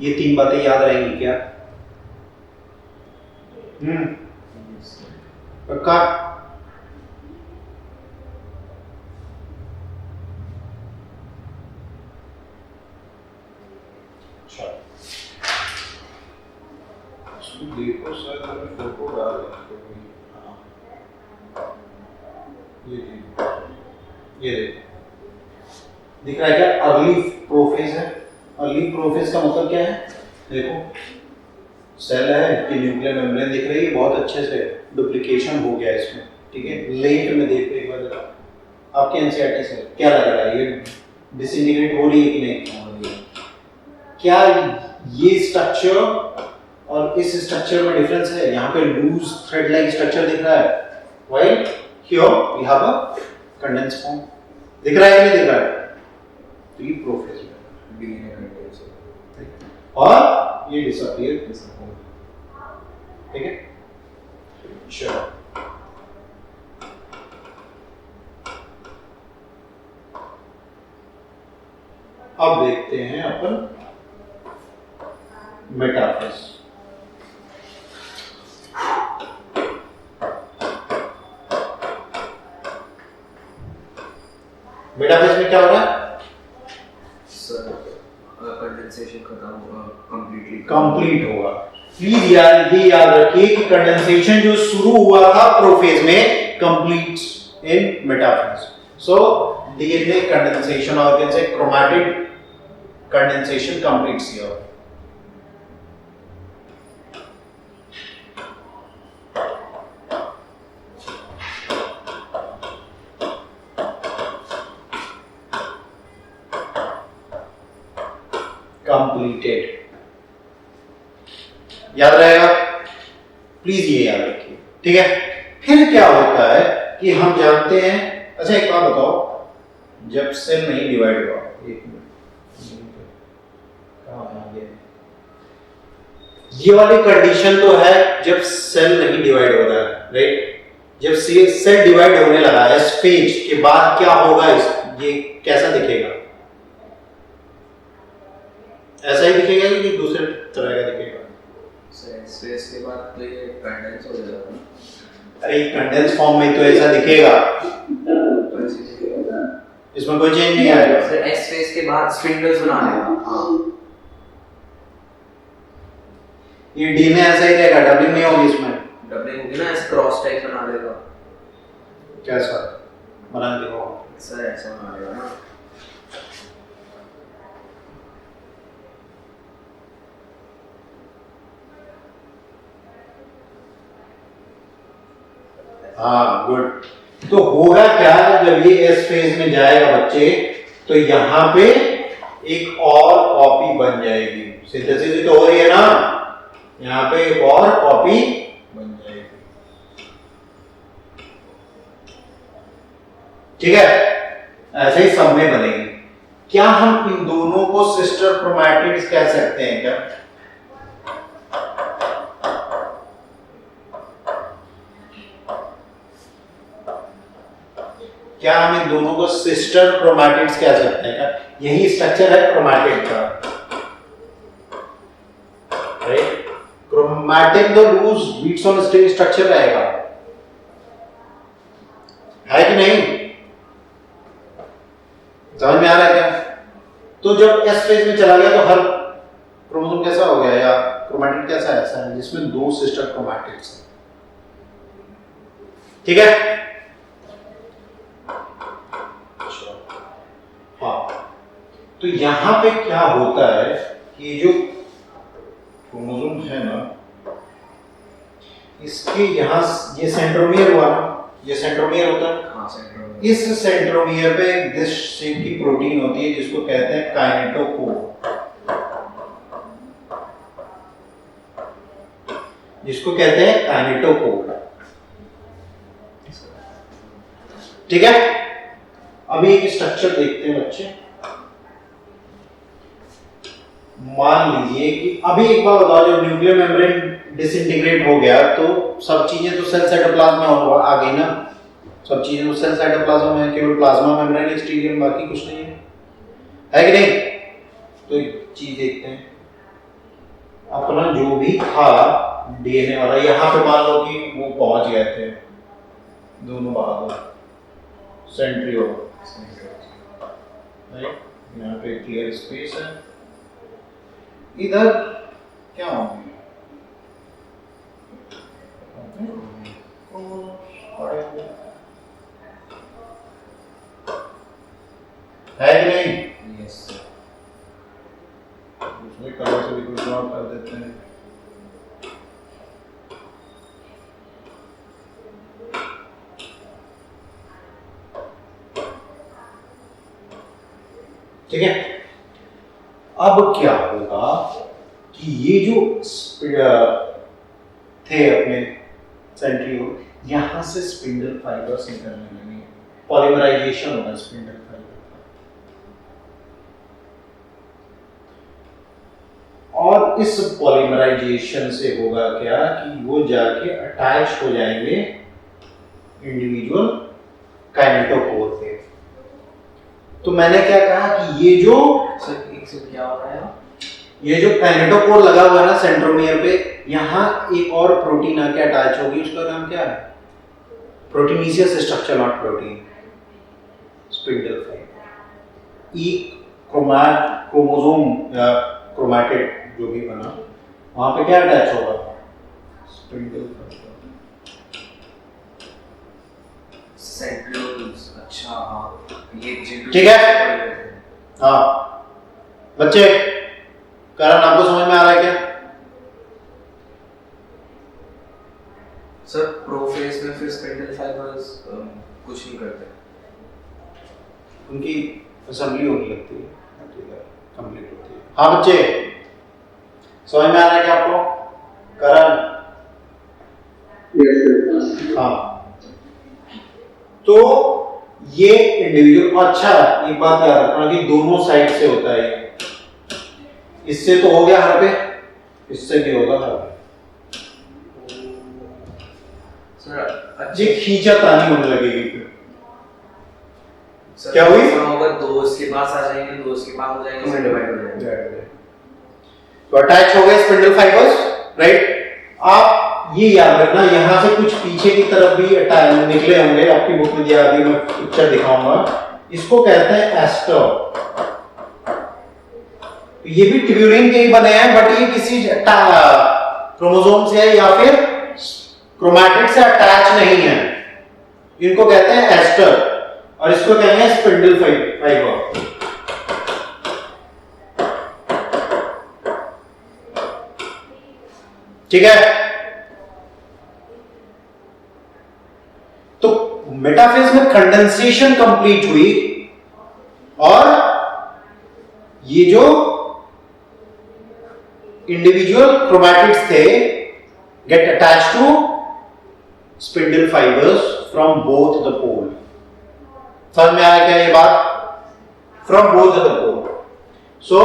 ये 3 बातें याद रहेंगी क्या? पक्का? देखो सर, मैंने फोटो डाल ये दिख रहा है क्या? अर्ली प्रोफेज है। अर्ली प्रोफेज का मतलब क्या है? देखो सेल है कि न्यूक्लियर मेम्ब्रेन दिख रही है, बहुत अच्छे से डुप्लीकेशन हो गया इसमें। ठीक है, लेट में देखो एक बार आपके एनसीईआरटी से क्या लग रहा है, ये डिसइंटीग्रेट हो रही है कि नहीं? क्या ये स्ट्रक्चर और इस स्ट्रक्चर में डिफरेंस है? यहाँ पे लूज थ्रेड लाइक स्ट्रक्चर दिख रहा है, while here we have a condense form. दिख रहा है कि नहीं दिख रहा है? तो ये प्रोफेज है और ये डिसअपीयर। ठीक है, चलो अब देखते हैं अपन मेटाफेज। मेटाफेज में क्या हो रहा है? सर कंडेंसेशन खत्म होगा, कंप्लीट होगा। प्लीज यार ये याद रखिए कि कंडेंसेशन जो शुरू हुआ था प्रोफेज में complete in metaphase. So DNA condensation और कैन से chromatid condensation completes here. Completed, याद रहेगा? प्लीज ये याद रखिए। ठीक है, फिर क्या होता है कि हम जानते हैं। अच्छा एक बात बताओ, जब सेल नहीं डिवाइड हुआ, एक मिनट, ये वाली कंडीशन तो है जब सेल नहीं डिवाइड होता है, राइट? जब सेल डिवाइड होने लगा इस फेज के बाद क्या होगा, ये कैसा दिखेगा? ऐसा ही दिखेगा कि दूसरे तरह का दिखेगा? स्पेस के बाद तो ये कंडेंस हो जाएगा ना। अरे कंडेंस फॉर्म में तो ऐसा दिखेगा, इसमें कोई चेंज नहीं आएगा। सर एस फेज के बाद स्पिंडल्स बना लेगा। हां, ये डीएनए ऐसा ही रहेगा, डबलिंग नहीं होगी इसमें। डबलिंग होगी ना, इस क्रॉस टाइप बना लेगा। कैसा बना देखो सर, ऐसा बना लेगा ना। हाँ गुड। तो होगा क्या जब ये एस फेज में जाएगा बच्चे, तो यहाँ पे एक और कॉपी बन जाएगी। सिंथेसिस तो हो रही है ना, यहाँ पे एक और कॉपी बन जाएगी। ठीक है, ऐसे ही सब में बनेगी। क्या हम इन दोनों को सिस्टर क्रोमैटिड्स कह सकते हैं क्या? क्या हम इन दोनों को सिस्टर क्रोमैटिड्स कह सकते हैं क्या? यही स्ट्रक्चर है क्रोमैटिड का, राइट? क्रोमैटिन तो लूज बीट्स ऑन स्ट्रक्चर रहेगा, है कि नहीं? समझ में आ रहा है क्या? तो जब एस फेज में चला गया तो हर क्रोमोसोम कैसा हो गया, या क्रोमैटिड कैसा ऐसा है जिसमें 2 सिस्टर क्रोमैटिड्स हैं। ठीक है, तो यहां पे क्या होता है कि जो क्रोमोसोम है ना, इसके यहां ये सेंट्रोमियर हुआ ना, ये सेंट्रोमियर होता है। हां, सेंट्रोमियर। इस सेंट्रोमियर पे एक डिश शेप की प्रोटीन होती है जिसको कहते हैं काइनेटोकोर। जिसको कहते हैं काइनेटोकोर। ठीक है, अभी एक स्ट्रक्चर देखते हैं बच्चे। मान लीजिए कि अभी एक बार बताओ, जब न्यूक्लियर मेम्ब्रेन डिसइंटीग्रेट हो गया तो सब चीजें तो सेल साइटोप्लाज्म में आ गई ना, सब चीजें तो सेल साइटोप्लाज्म में, केवल प्लाज्मा मेम्ब्रेन एक्सटीरियर, बाकी कुछ नहीं है कि नहीं? तो एक चीज देखते हैं, अपना जो भी था डीएनए वाला, यहाँ पे मान लो कि वो पहुंच गए थे दोनों भागों सेंट्रियोल, राइट? यहाँ पे क्लियर स्पेस है, इधर क्या होंगे? है कि नहीं? यस उसमें कलर से भी कुछ और कर देते हैं। ठीक है, अब क्या होगा कि ये जो थे अपने सेंट्रियोल, यहां से स्पिंडल फाइबर्स निकलने लगे, पॉलीमराइजेशन होगा स्पिंडल फाइबर का। और इस पॉलीमराइजेशन से होगा क्या कि वो जाके अटैच हो जाएंगे इंडिविजुअल काइनेटोकोर पे। तो मैंने क्या कहा कि ये जो सर एक से क्या हो रहा है, ये जो काइनेटोकोर लगा हुआ है ना सेंट्रोमियर पे, यहाँ एक और प्रोटीन आके अटैच होगी, उसका नाम क्या है? Proteinaceous structure, not protein, spindle fibre. E chromosome या क्रोमैटिड जो भी बना, वहां पे क्या अटैच होगा? Spindle fibre. सेंट्रियोल्स। अच्छा हाँ, ये ठीक है। हाँ बच्चे, कारण आपको समझ में आ रहा है क्या? सर प्रोफेज में फिर स्पिंडल फाइबर्स कुछ नहीं करते, उनकी असेंबली होने लगती है, कंप्लीट होती है। हाँ बच्चे, समझ में आ रहा है क्या आपको? करण? हाँ, तो ये इंडिविजुअल, अच्छा एक बात याद रखना कि दोनों साइड से होता है ये, इससे तो हो गया हर पे, इससे भी होगा हर पे। सर ये खींचातानी होने लगेगी फिर। सर क्या हुई? होगा, दो इसके पास आ जाएंगे, दो इसके पास हो जाएंगे, फिर डिवाइड हो जाएंगे। तो अटैच हो गए स्पिंडल फाइबर्स, राइट? आप ये याद रखना, यहां से कुछ पीछे की तरफ भी निकले होंगे, आपकी बुक में दिया है, मैं पिक्चर दिखाऊंगा। इसको कहते हैं एस्टर। ये भी ट्यूबुलिन के ही बने हैं, बट ये किसी क्रोमोसोम से है या फिर क्रोमैटिड से अटैच नहीं है। इनको कहते हैं एस्टर, और इसको कहेंगे स्पिंडल फाइबर। ठीक है, तो मेटाफेज में कंडेंसेशन कंप्लीट हुई, और ये जो इंडिविजुअल क्रोमैटिड्स थे get attach to spindle fibres from both the pole. समझ में आया क्या ये बात? From both the pole, so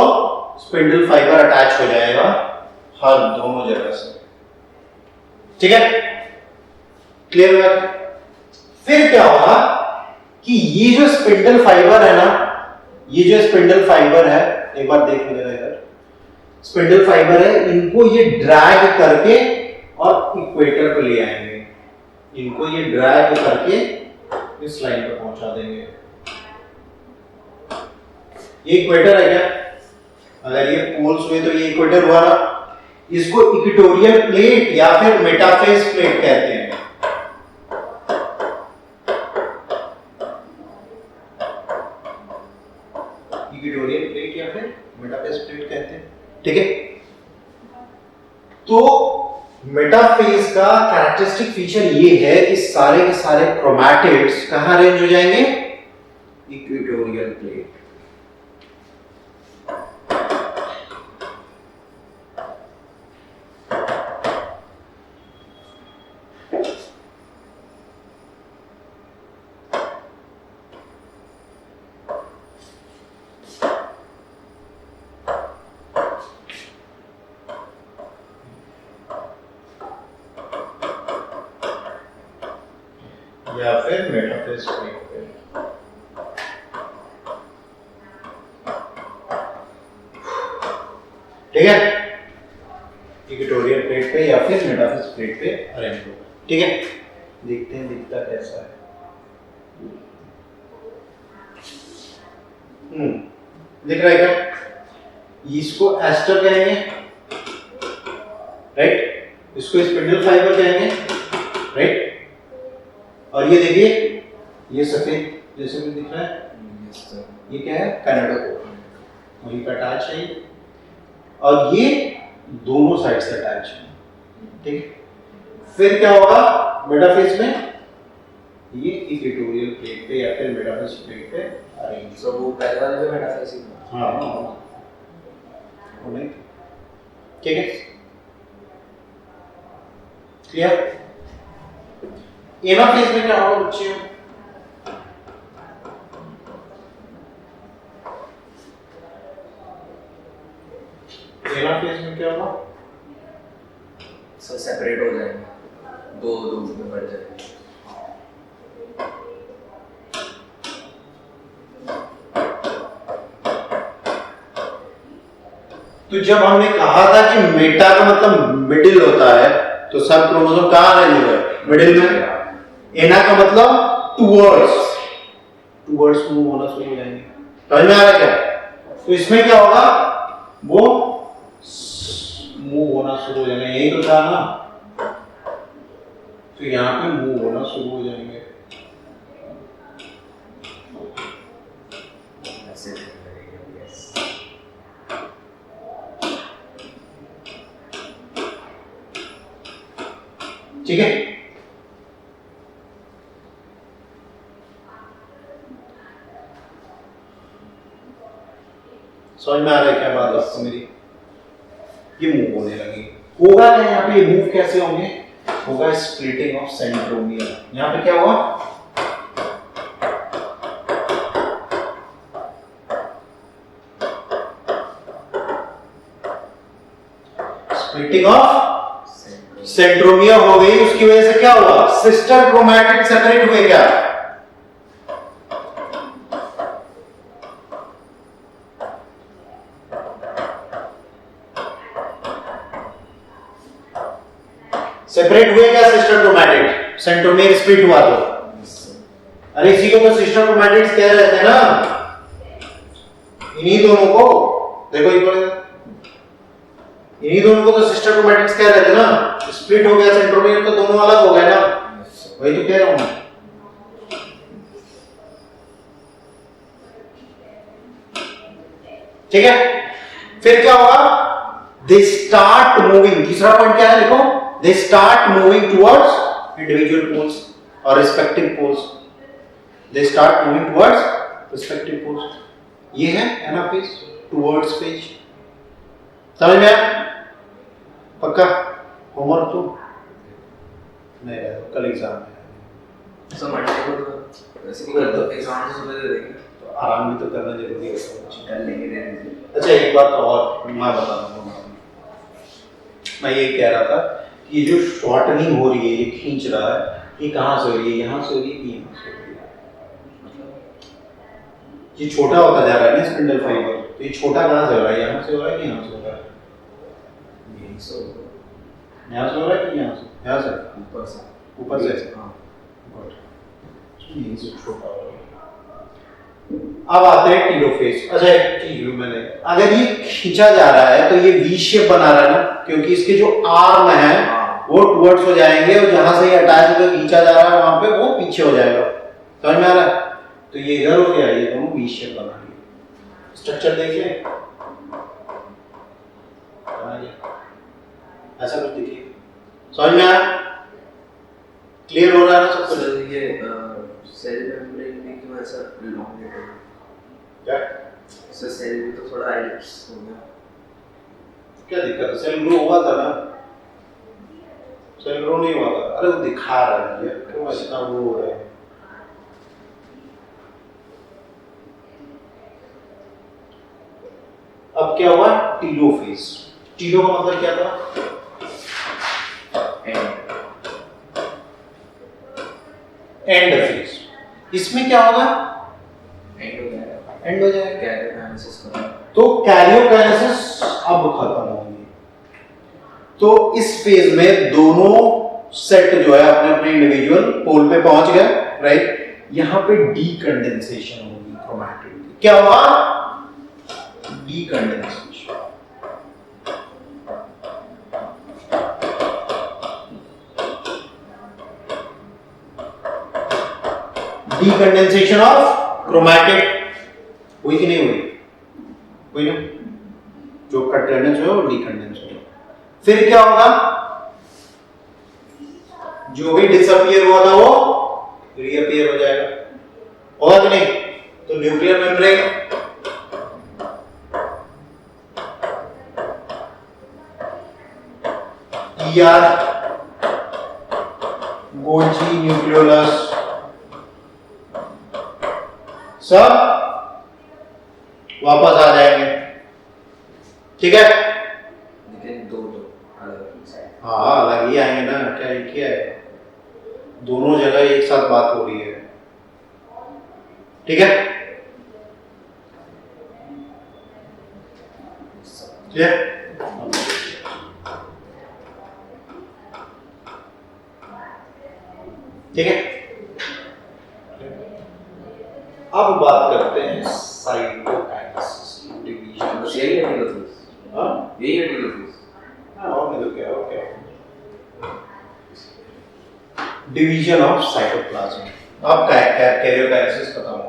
spindle fibre attach हो जाएगा हर दोनों जगह से। ठीक है, क्लियर हुआ? फिर क्या होगा कि ये जो स्पिंडल फाइबर है ना, ये जो स्पिंडल फाइबर है, एक बार देख लीजिएगा इधर, स्पिंडल फाइबर है, इनको ये ड्रैग करके और इक्वेटर पे ले आएंगे, इनको ये ड्रैग करके इस लाइन पर पहुंचा देंगे। ये इक्वेटर है क्या? अगर ये पोल्स हुए तो ये इक्वेटर हुआ ना, इसको इक्वेटोरियल प्लेट या फिर मेटाफेज प्लेट कहते हैं। इक्वेटोरियल प्लेट या फिर मेटाफेज प्लेट कहते हैं। ठीक है, तो मेटाफेज का कैरेक्टरिस्टिक फीचर ये है कि सारे के सारे क्रोमैटिड्स कहां अरेंज हो जाएंगे? Equatorial plate. या फिर मेटाफेज प्लेट पे। ठीक है, इक्वेटोरियल प्लेट पे या फिर मेटाफेज प्लेट पे अरेंज होगा। ठीक है, देखते हैं दिखता कैसा है। दिख रहा है क्या? इसको एस्टर कहेंगे, राइट, इसको स्पिंडल फाइबर कहेंगे, राइट, और ये देखिए ये सफेद जैसे भी दिख रहा है, ये क्या है? कैनाडोकोर, वही का अटैच है ये, और ये दोनों साइड से अटैच है। ठीक है, फिर क्या होगा मेटाफेज में? ये इक्वेटोरियल प्लेट पे या फिर मेटाफेज प्लेट पे अरेंज। सो वो पहले वाले पे मेटाफेज ही था। हाँ, नहीं, ठीक है, क्लियर? एनाफेज में क्या होगा बच्चे? एनाफेज में क्या होगा? सब सेपरेट हो जाएंगे, दो दो में बढ़ जाएंगे। तो जब हमने कहा था कि मेटा का मतलब मिडिल होता है, तो सब क्रोमोसोम कहाँ अरेंज हुए? मिडिल में। एना का मतलब टुवर्ड्स, टुवर्ड्स मूव होना शुरू हो जाएंगे। समझ में आ रहा है क्या? तो इसमें क्या होगा? वो मूव होना शुरू हो जाएंगे, यही तो था ना, तो यहाँ पे मूव होना शुरू हो जाएंगे। ऐसे ठीक है, समझ में आ रहा है क्या बात आपको मेरी? ये मूव होने लगे, होगा क्या यहाँ पे? ये मूव कैसे होंगे? होगा स्प्लिटिंग ऑफ सेंट्रोमियर। यहाँ पे क्या हुआ? स्प्लिटिंग ऑफ सेंट्रोमियर हो गई, उसकी वजह से क्या हुआ? सिस्टर क्रोमैटिड सेपरेट हुए क्या? सेपरेट हुए क्या सिस्टर क्रोमैटिड? सेंट्रोमियर स्प्लिट हुआ तो, अरे इसी को तो सिस्टर क्रोमैटिड्स कह रहे थे ना, इन्हीं दोनों को देखो, इन्हीं दोनों को तो सिस्टर क्रोमैटिड्स कह रहे थे ना। स्प्लिट हो गया सेंट्रोमियर तो दोनों अलग हो गए ना, वही तो कह रहा हूं मैं। ठीक है, फिर क्या होगा? They start moving. तीसरा पॉइंट क्या है? देखो, they start moving towards individual poles और respective poles. They start moving towards respective poles. ये है एनाफेज, टुवर्ड्स पेज। समझ में आया? पक्का? होमवर्क तो नहीं है, कल एग्जाम है। सो मंडे को तो ऐसे भी कर दो, एग्जाम से सुबह दे देंगे, तो आराम भी तो करना जरूरी है। कर लेंगे, दे देंगे। अच्छा, एक बात और मैं बता रहा हूँ, मैं ये कह रहा था कि जो शॉर्टनिंग हो रही है, ये खींच रहा है, ये कहाँ से हो रही है? यहाँ से हो रही है कि यहाँ से हो रही है? ये छोटा होता जा रहा है ना स्पिंडल फाइबर, तो ये छोटा कहाँ से हो रहा है? यहाँ से हो रहा है कि यहाँ से हो रहा है? यही सो यहाँ से हो रहा है कि यहाँ से? यहाँ से, ऊपर से, ऊपर से। हाँ, यहीं से छोटा हो रहा है। अब आते हैं टीलोफेज। अच्छा, एक चीज मैंने, अगर ये खींचा जा रहा है तो ये वी शेप बना रहा है ना, क्योंकि इसके जो आर्म है वो टुवर्ड्स हो जाएंगे, और जहां से ये अटैच होकर खींचा जा रहा है वहां पे वो पीछे हो जाएगा। समझ में आ रहा है? तो ये इधर हो गया, ये दोनों वी शेप बना लिया। स्ट्रक्चर देखिए, ऐसा कुछ देखिए, समझ में आया? क्लियर हो रहा है ना सब कुछ? सर ये सेल मेम्ब्रेन भी क्यों ऐसा elongate हो गया? क्या सर सेल भी तो थोड़ा एलिप्स हो गया। क्या दिक्कत है? सेल ग्रो हुआ था ना, सेल ग्रो नहीं हुआ था। अरे वो दिखा रहा है यार, क्यों इतना वो हो रहा है? अब क्या हुआ? टीलोफेज। टीलो का मतलब क्या था? And phase. इसमें क्या होगा? एंड हो जाएगा, एंड हो जाएगा। कैरियोकाइनेसिस करो। तो कैरियोकाइनेसिस अब खत्म होगी। तो इस फेज में दोनों सेट जो है अपने अपने इंडिविजुअल पोल पे पहुंच गए, राइट। यहां पे डीकंडेंसेशन होगी क्रोमैटिन की। क्या हुआ? डीकंडेंसेशन। डीकंडेंसेशन ऑफ क्रोमैटिक हुई कि नहीं हुई? हुई ना। जो कंडेंस हुआ वो डीकंडेंस हुआ। फिर क्या होगा? जो भी डिसअपियर हुआ था वो रीअपियर हो जाएगा, होगा कि नहीं? तो nuclear membrane ER, Golgi nucleolus सब वापस आ जाएंगे, ठीक है। लेकिन दो अलग। हाँ अलग ही आएंगे ना, क्या एक ही है? दोनों जगह एक साथ बात हो रही है, ठीक है। ठीक है। अब बात करते हैं साइटोकाइनेसिस की डिवीजन। यही है न्यूक्लियोलस। हाँ यही है न्यूक्लियोलस। हाँ, और नहीं तो क्या हो क्या? Division of cytoplasm. अब कैरियोकाइनेसिस खत्म हो गई।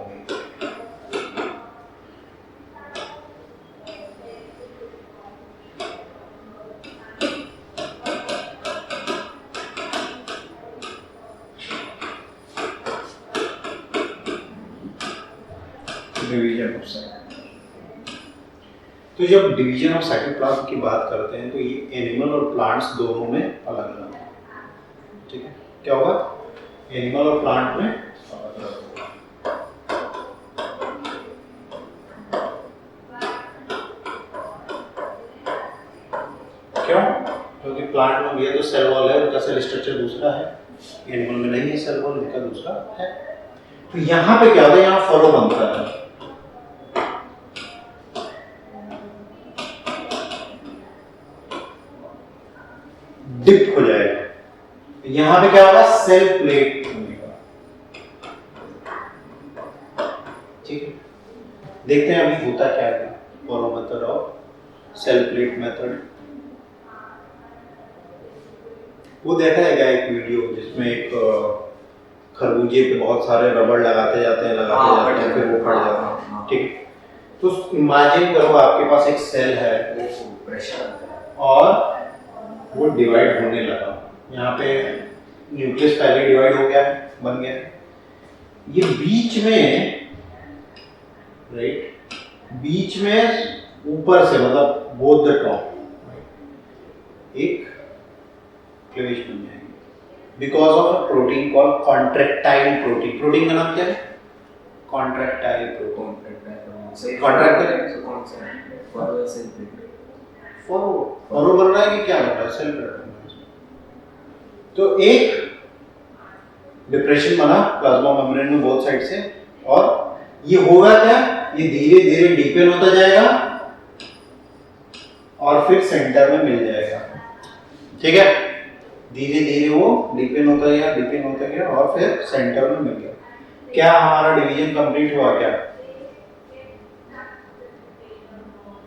Division of cytoplasm. तो जब डिवीजन ऑफ साइटोप्लाज्म की बात करते हैं तो ये एनिमल और प्लांट्स दोनों में अलग अलग है, ठीक है। क्या होगा? एनिमल और प्लांट में अलग अलग होगा। क्यों? क्योंकि प्लांट में भी तो सेल वॉल है, उनका सेल स्ट्रक्चर दूसरा है। एनिमल में नहीं है सेल वॉल, उनका दूसरा है। तो यहाँ पे क्या होता है? यहाँ फरो बनता है, डिप हो जाएगा। यहां पे क्या होगा? सेल प्लेट बनेगा, ठीक है। देखते हैं अभी होता क्या है furrow method of cell plate method. वो देखा है क्या एक वीडियो जिसमें एक खरबूजे पे बहुत सारे रबड़ लगाते जाते हैं फिर वो फट जाता है, ठीक है। तो इमेजिन करो आपके पास एक सेल है प्रेशर और वो डिवाइड होने लगा। यहाँ पे न्यूक्लियस पहले डिवाइड हो गया, बन गया। ये बीच में, राइट, बीच में ऊपर से मतलब बोथ द टॉप एक क्लेवेज बन जाएगी because of a protein called contractile protein. Protein का नाम क्या है? Contractile protein. कौन सा है? Cell plate. फॉरो बन रहा है कि क्या बन रहा है? सेल प्लेट बन रहा है। तो एक डिप्रेशन बना प्लाज्मा मेम्ब्रेन में बोथ साइड से, और ये होगा क्या? ये धीरे धीरे डीपन होता जाएगा और फिर सेंटर में मिल जाएगा, ठीक है। धीरे धीरे वो डीपन होता गया और फिर सेंटर में मिल गया। क्या हमारा डिवीजन कंप्लीट हुआ क्या?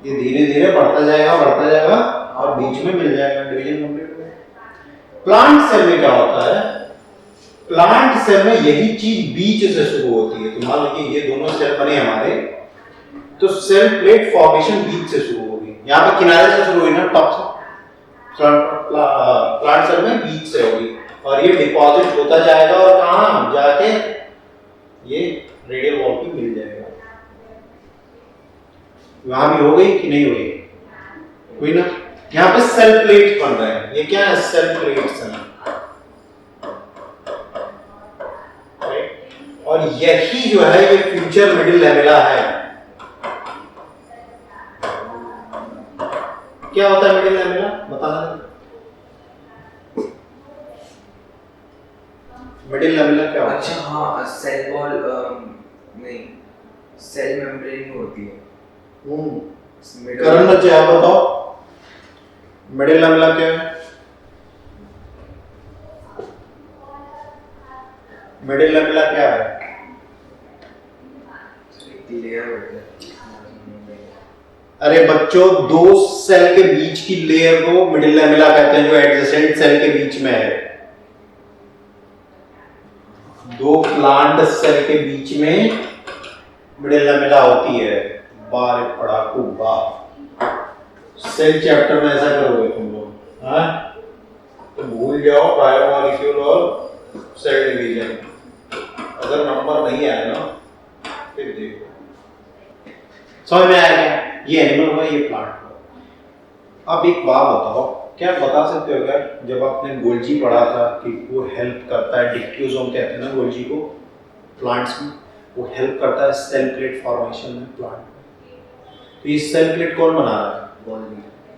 ये धीरे धीरे बढ़ता जाएगा और बीच में मिल जाएगा, डिवीजन कंप्लीट हो गया। प्लांट सेल में क्या होता है? प्लांट सेल में यही चीज बीच से शुरू होती है। तो मान लीजिए ये दोनों सेल बने हमारे, तो सेल प्लेट फॉर्मेशन बीच से शुरू होगी। यहाँ पे किनारे से शुरू हुई ना, टॉप से। प्लांट सेल में बीच से होगी और ये डिपॉजिट होता जाएगा और कहाँ जाके ये रेडियल वॉल पे मिल जाएगा। वहां भी हो गई कि नहीं हुई? हुई ना। यहाँ पे सेल प्लेट बन रहे हैं। ये क्या है? सेल प्लेट्स हैं, और यही जो है ये फ्यूचर मिडिल लेमेला है। क्या होता है मिडिल लेमेला? बताना। मिडिल लेमिला क्या होता अच्छा हाँ, सेल वॉल नहीं, सेल मेम्ब्रेन होती है। है? करण बच्चे आप बताओ, मिडिल लेमिला क्या है? मिडिल लेमिला क्या है? लेयर होता है। अरे बच्चों, दो सेल के बीच की लेयर को मिडिल लेमिला कहते हैं, जो एडजेसेंट सेल के बीच में है। दो प्लांट सेल के बीच में मिडिल लेमिला होती है। बार पढ़ाकू बार, सेल चैप्टर में ऐसा करोगे तुम लोग, हाँ? तो भूल जाओ बायोमॉलिक्यूल और सेल डिवीजन। अगर नंबर नहीं आया ना फिर देखो। समझ में आया क्या? ये एनिमल हुआ, ये प्लांट हुआ। अब एक बात बताओ, क्या बता सकते हो क्या, जब आपने गोल्जी पढ़ा था कि वो हेल्प करता है, डिक्ट्यूजोम कहते हैं ना गोल्जी को प्लांट्स में, वो हेल्प करता है सेल प्लेट फॉर्मेशन में प्लांट में। तो ये सेल प्लेट कौन बना रहा है?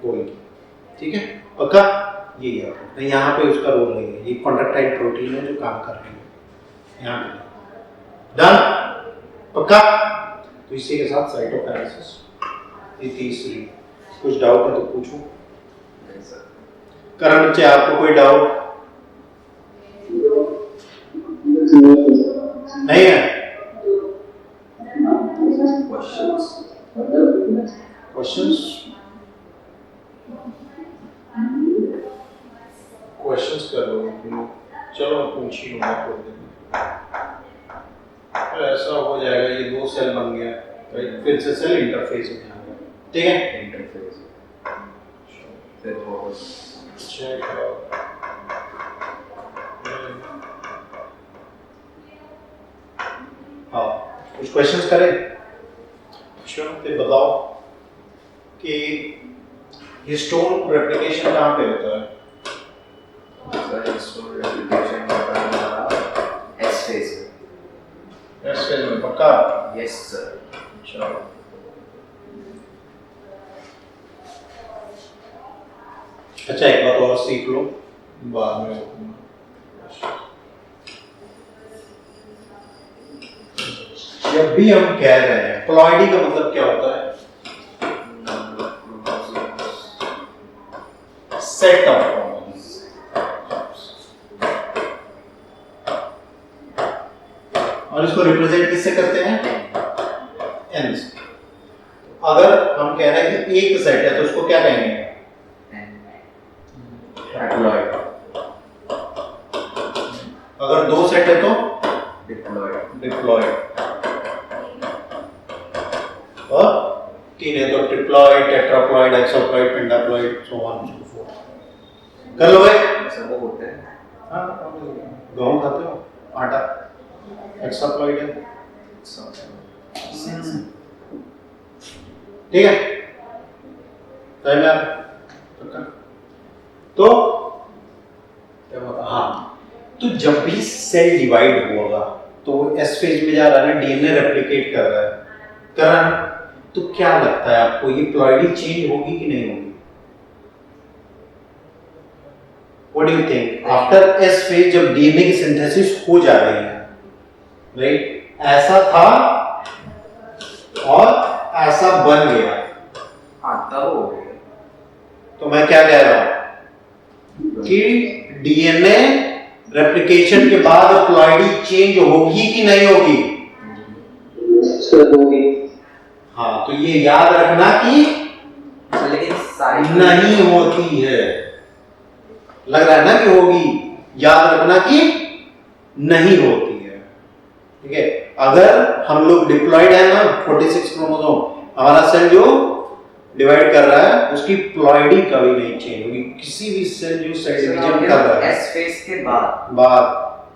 गोल्गी। ठीक है, पक्का? ये याद रखना, यहाँ पे उसका रोल नहीं है, ये कॉन्ट्रैक्टाइल प्रोटीन है जो काम कर रही है यहाँ पे। डन? पक्का? तो इसी के साथ साइटोकाइनेसिस, ये तीसरी। कुछ डाउट है तो पूछो। करण बच्चे, आपको कोई डाउट नहीं है? क्वेश्चंस कर लो। चलो पूछ ही लूंगा थोड़ी देर में। तो ऐसा हो जाएगा, ये दो सेल बन गया, फिर से सेल इंटरफेस में आ गया। ठीक है, इंटरफेस फिर वो चेक हाँ, कुछ क्वेश्चंस करें? चलो फिर बताओ कि हिस्टोन रेप्लिकेशन कहाँ पे होता है? एस फेज में। पक्का? Yes sir. चलो अच्छा, एक बात और सीख लो, बाद में जब भी हम कह रहे हैं प्लॉइडी का मतलब क्या होता है? Set of chromosomes. और इसको रिप्रेजेंट किससे करते हैं? एन से। अगर हम कह रहे हैं कि एक सेट है तो उसको क्या कहेंगे? हैप्लॉइड। अगर दो सेट है तो डिप्लॉइड। और तीन है तो triploid, tetraploid, hexaploid, pentaploid, so on so forth. कर लो भाई। सब वो होते हैं। हाँ, गेहूं खाते हो, आटा हेक्साप्लॉइड है। ठीक है, टाइम यार तो क्या होता? हाँ, तो जब भी सेल डिवाइड होगा तो एस फेज में जा रहा है ना, डीएनए रेप्लिकेट कर रहा है, तो क्या लगता है आपको, ये प्लॉइडी चेंज होगी कि नहीं होगी? What do you think? After S phase जब डीएनए की सिंथेसिस हो जा रही है, राइट, ऐसा था और ऐसा बन गया। हाँ, तब हो गया। तो मैं क्या कह रहा हूं कि डीएनए रेप्लिकेशन के बाद प्लॉइडी चेंज होगी कि नहीं होगी? होगी। हाँ, तो ये याद रखना कि लेकिन नहीं होती है। लग रहा है ना कि होगी, याद रखना कि नहीं होती है। ठीक है, अगर हम लोग डिप्लॉइड है ना, 46 क्रोमोसोम, हमारा सेल जो डिवाइड कर रहा है उसकी प्लॉइडी कभी नहीं चेंज होगी। किसी भी सेल जो सेल डिवीजन कर रहा है एस फेज के बाद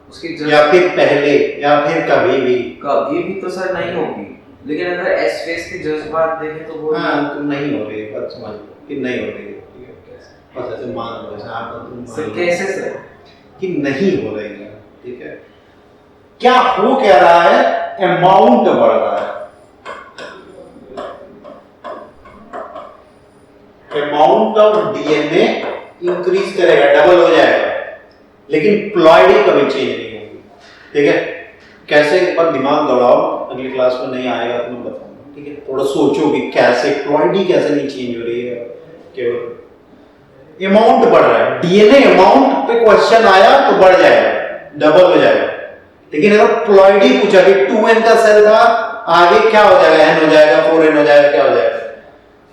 उसकी या फिर पहले या फिर कभी भी तो सर नहीं होगी। लेकिन अगर एस फेज के जस्ट बाद देखें तो वो हाँ, तो नहीं हो रही है, बात समझ लो कि नहीं हो रही है। ठीक है, कैसे बस ऐसे मान लो, जैसे आप सर कैसे सर कि नहीं हो रही है। ठीक है, क्या हो क्या रहा है? अमाउंट बढ़ रहा है, अमाउंट ऑफ डीएनए इंक्रीज करेगा, डबल हो जाएगा, लेकिन प्लॉइडी कभी चेंज नहीं होगी। ठीक है, कैसे एक बार दिमाग दौड़ाओ, अगली क्लास में नहीं आएगा तो मैं बताऊंगा, ठीक है। थोड़ा सोचो कि कैसे प्लॉइडी कैसे नहीं चेंज हो रही है, केवल अमाउंट बढ़ रहा है, डीएनए अमाउंट पे क्वेश्चन आया तो बढ़ जाएगा, डबल हो जाएगा। लेकिन अगर प्लॉइडी पूछा कि 2n का सेल था, आगे क्या हो जाएगा, n हो जाएगा, 4n हो जाएगा, क्या हो जाएगा,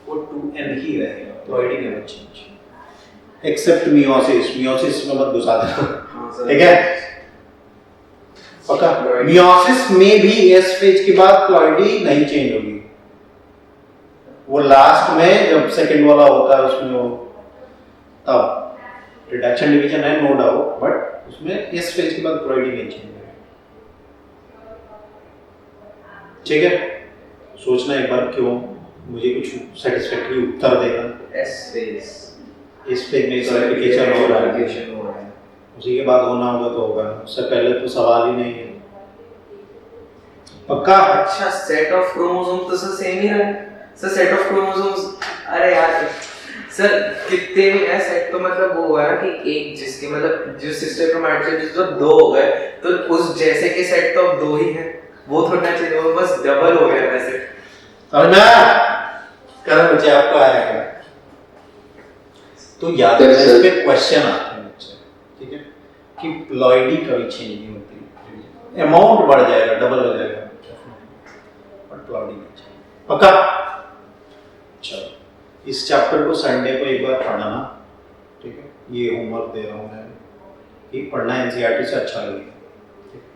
वो 2n ही रहेगा, ploidy never change except meiosis. Meiosis में मत घुसा देना, ठीक है, पक्का। मियोसिस में भी एस फेज के बाद प्लॉइडी नहीं चेंज होगी, वो लास्ट में जब सेकंड वाला होता है उसमें वो तब रिडक्शन डिवीजन है, नो डाउट, बट उसमें एस फेज के बाद प्लॉइडी नहीं चेंज होगी, ठीक है। सोचना एक बार, क्यों मुझे कुछ सेटिस्फैक्टरी उत्तर देगा। एस फेज, इस फेज में तो एप्लीकेशन हो रहा है, उसी के बाद होना होगा तो होगा, उससे पहले तो सवाल ही नहीं है, पक्का। अच्छा, सेट ऑफ क्रोमोसोम तो सर सेम ही रहा सर, सेट ऑफ क्रोमोसोम्स, अरे यार सर कितने भी है सेट, तो मतलब वो हुआ ना कि एक जिसके मतलब जिस सिस्टर क्रोमैटिड जिस तो 2 हो गए, तो उस जैसे के सेट तो अब 2 ही हैं, वो थोड़ा चाहिए, वो बस डबल हो गया वैसे। और ना कर मुझे आपको आया क्या, तो याद रखना, इस पे क्वेश्चन आते हैं बच्चे, ठीक है, कि प्लॉइडी कभी चेंज नहीं होती, अमाउंट बढ़ जाएगा, डबल हो जाएगा, बट प्लॉइडी नहीं चेंज, पक्का। चलो, इस चैप्टर को संडे को एक बार पढ़ना, ठीक है, ये होमवर्क दे रहा हूँ मैं, कि पढ़ना एनसीईआरटी से अच्छा लगेगा।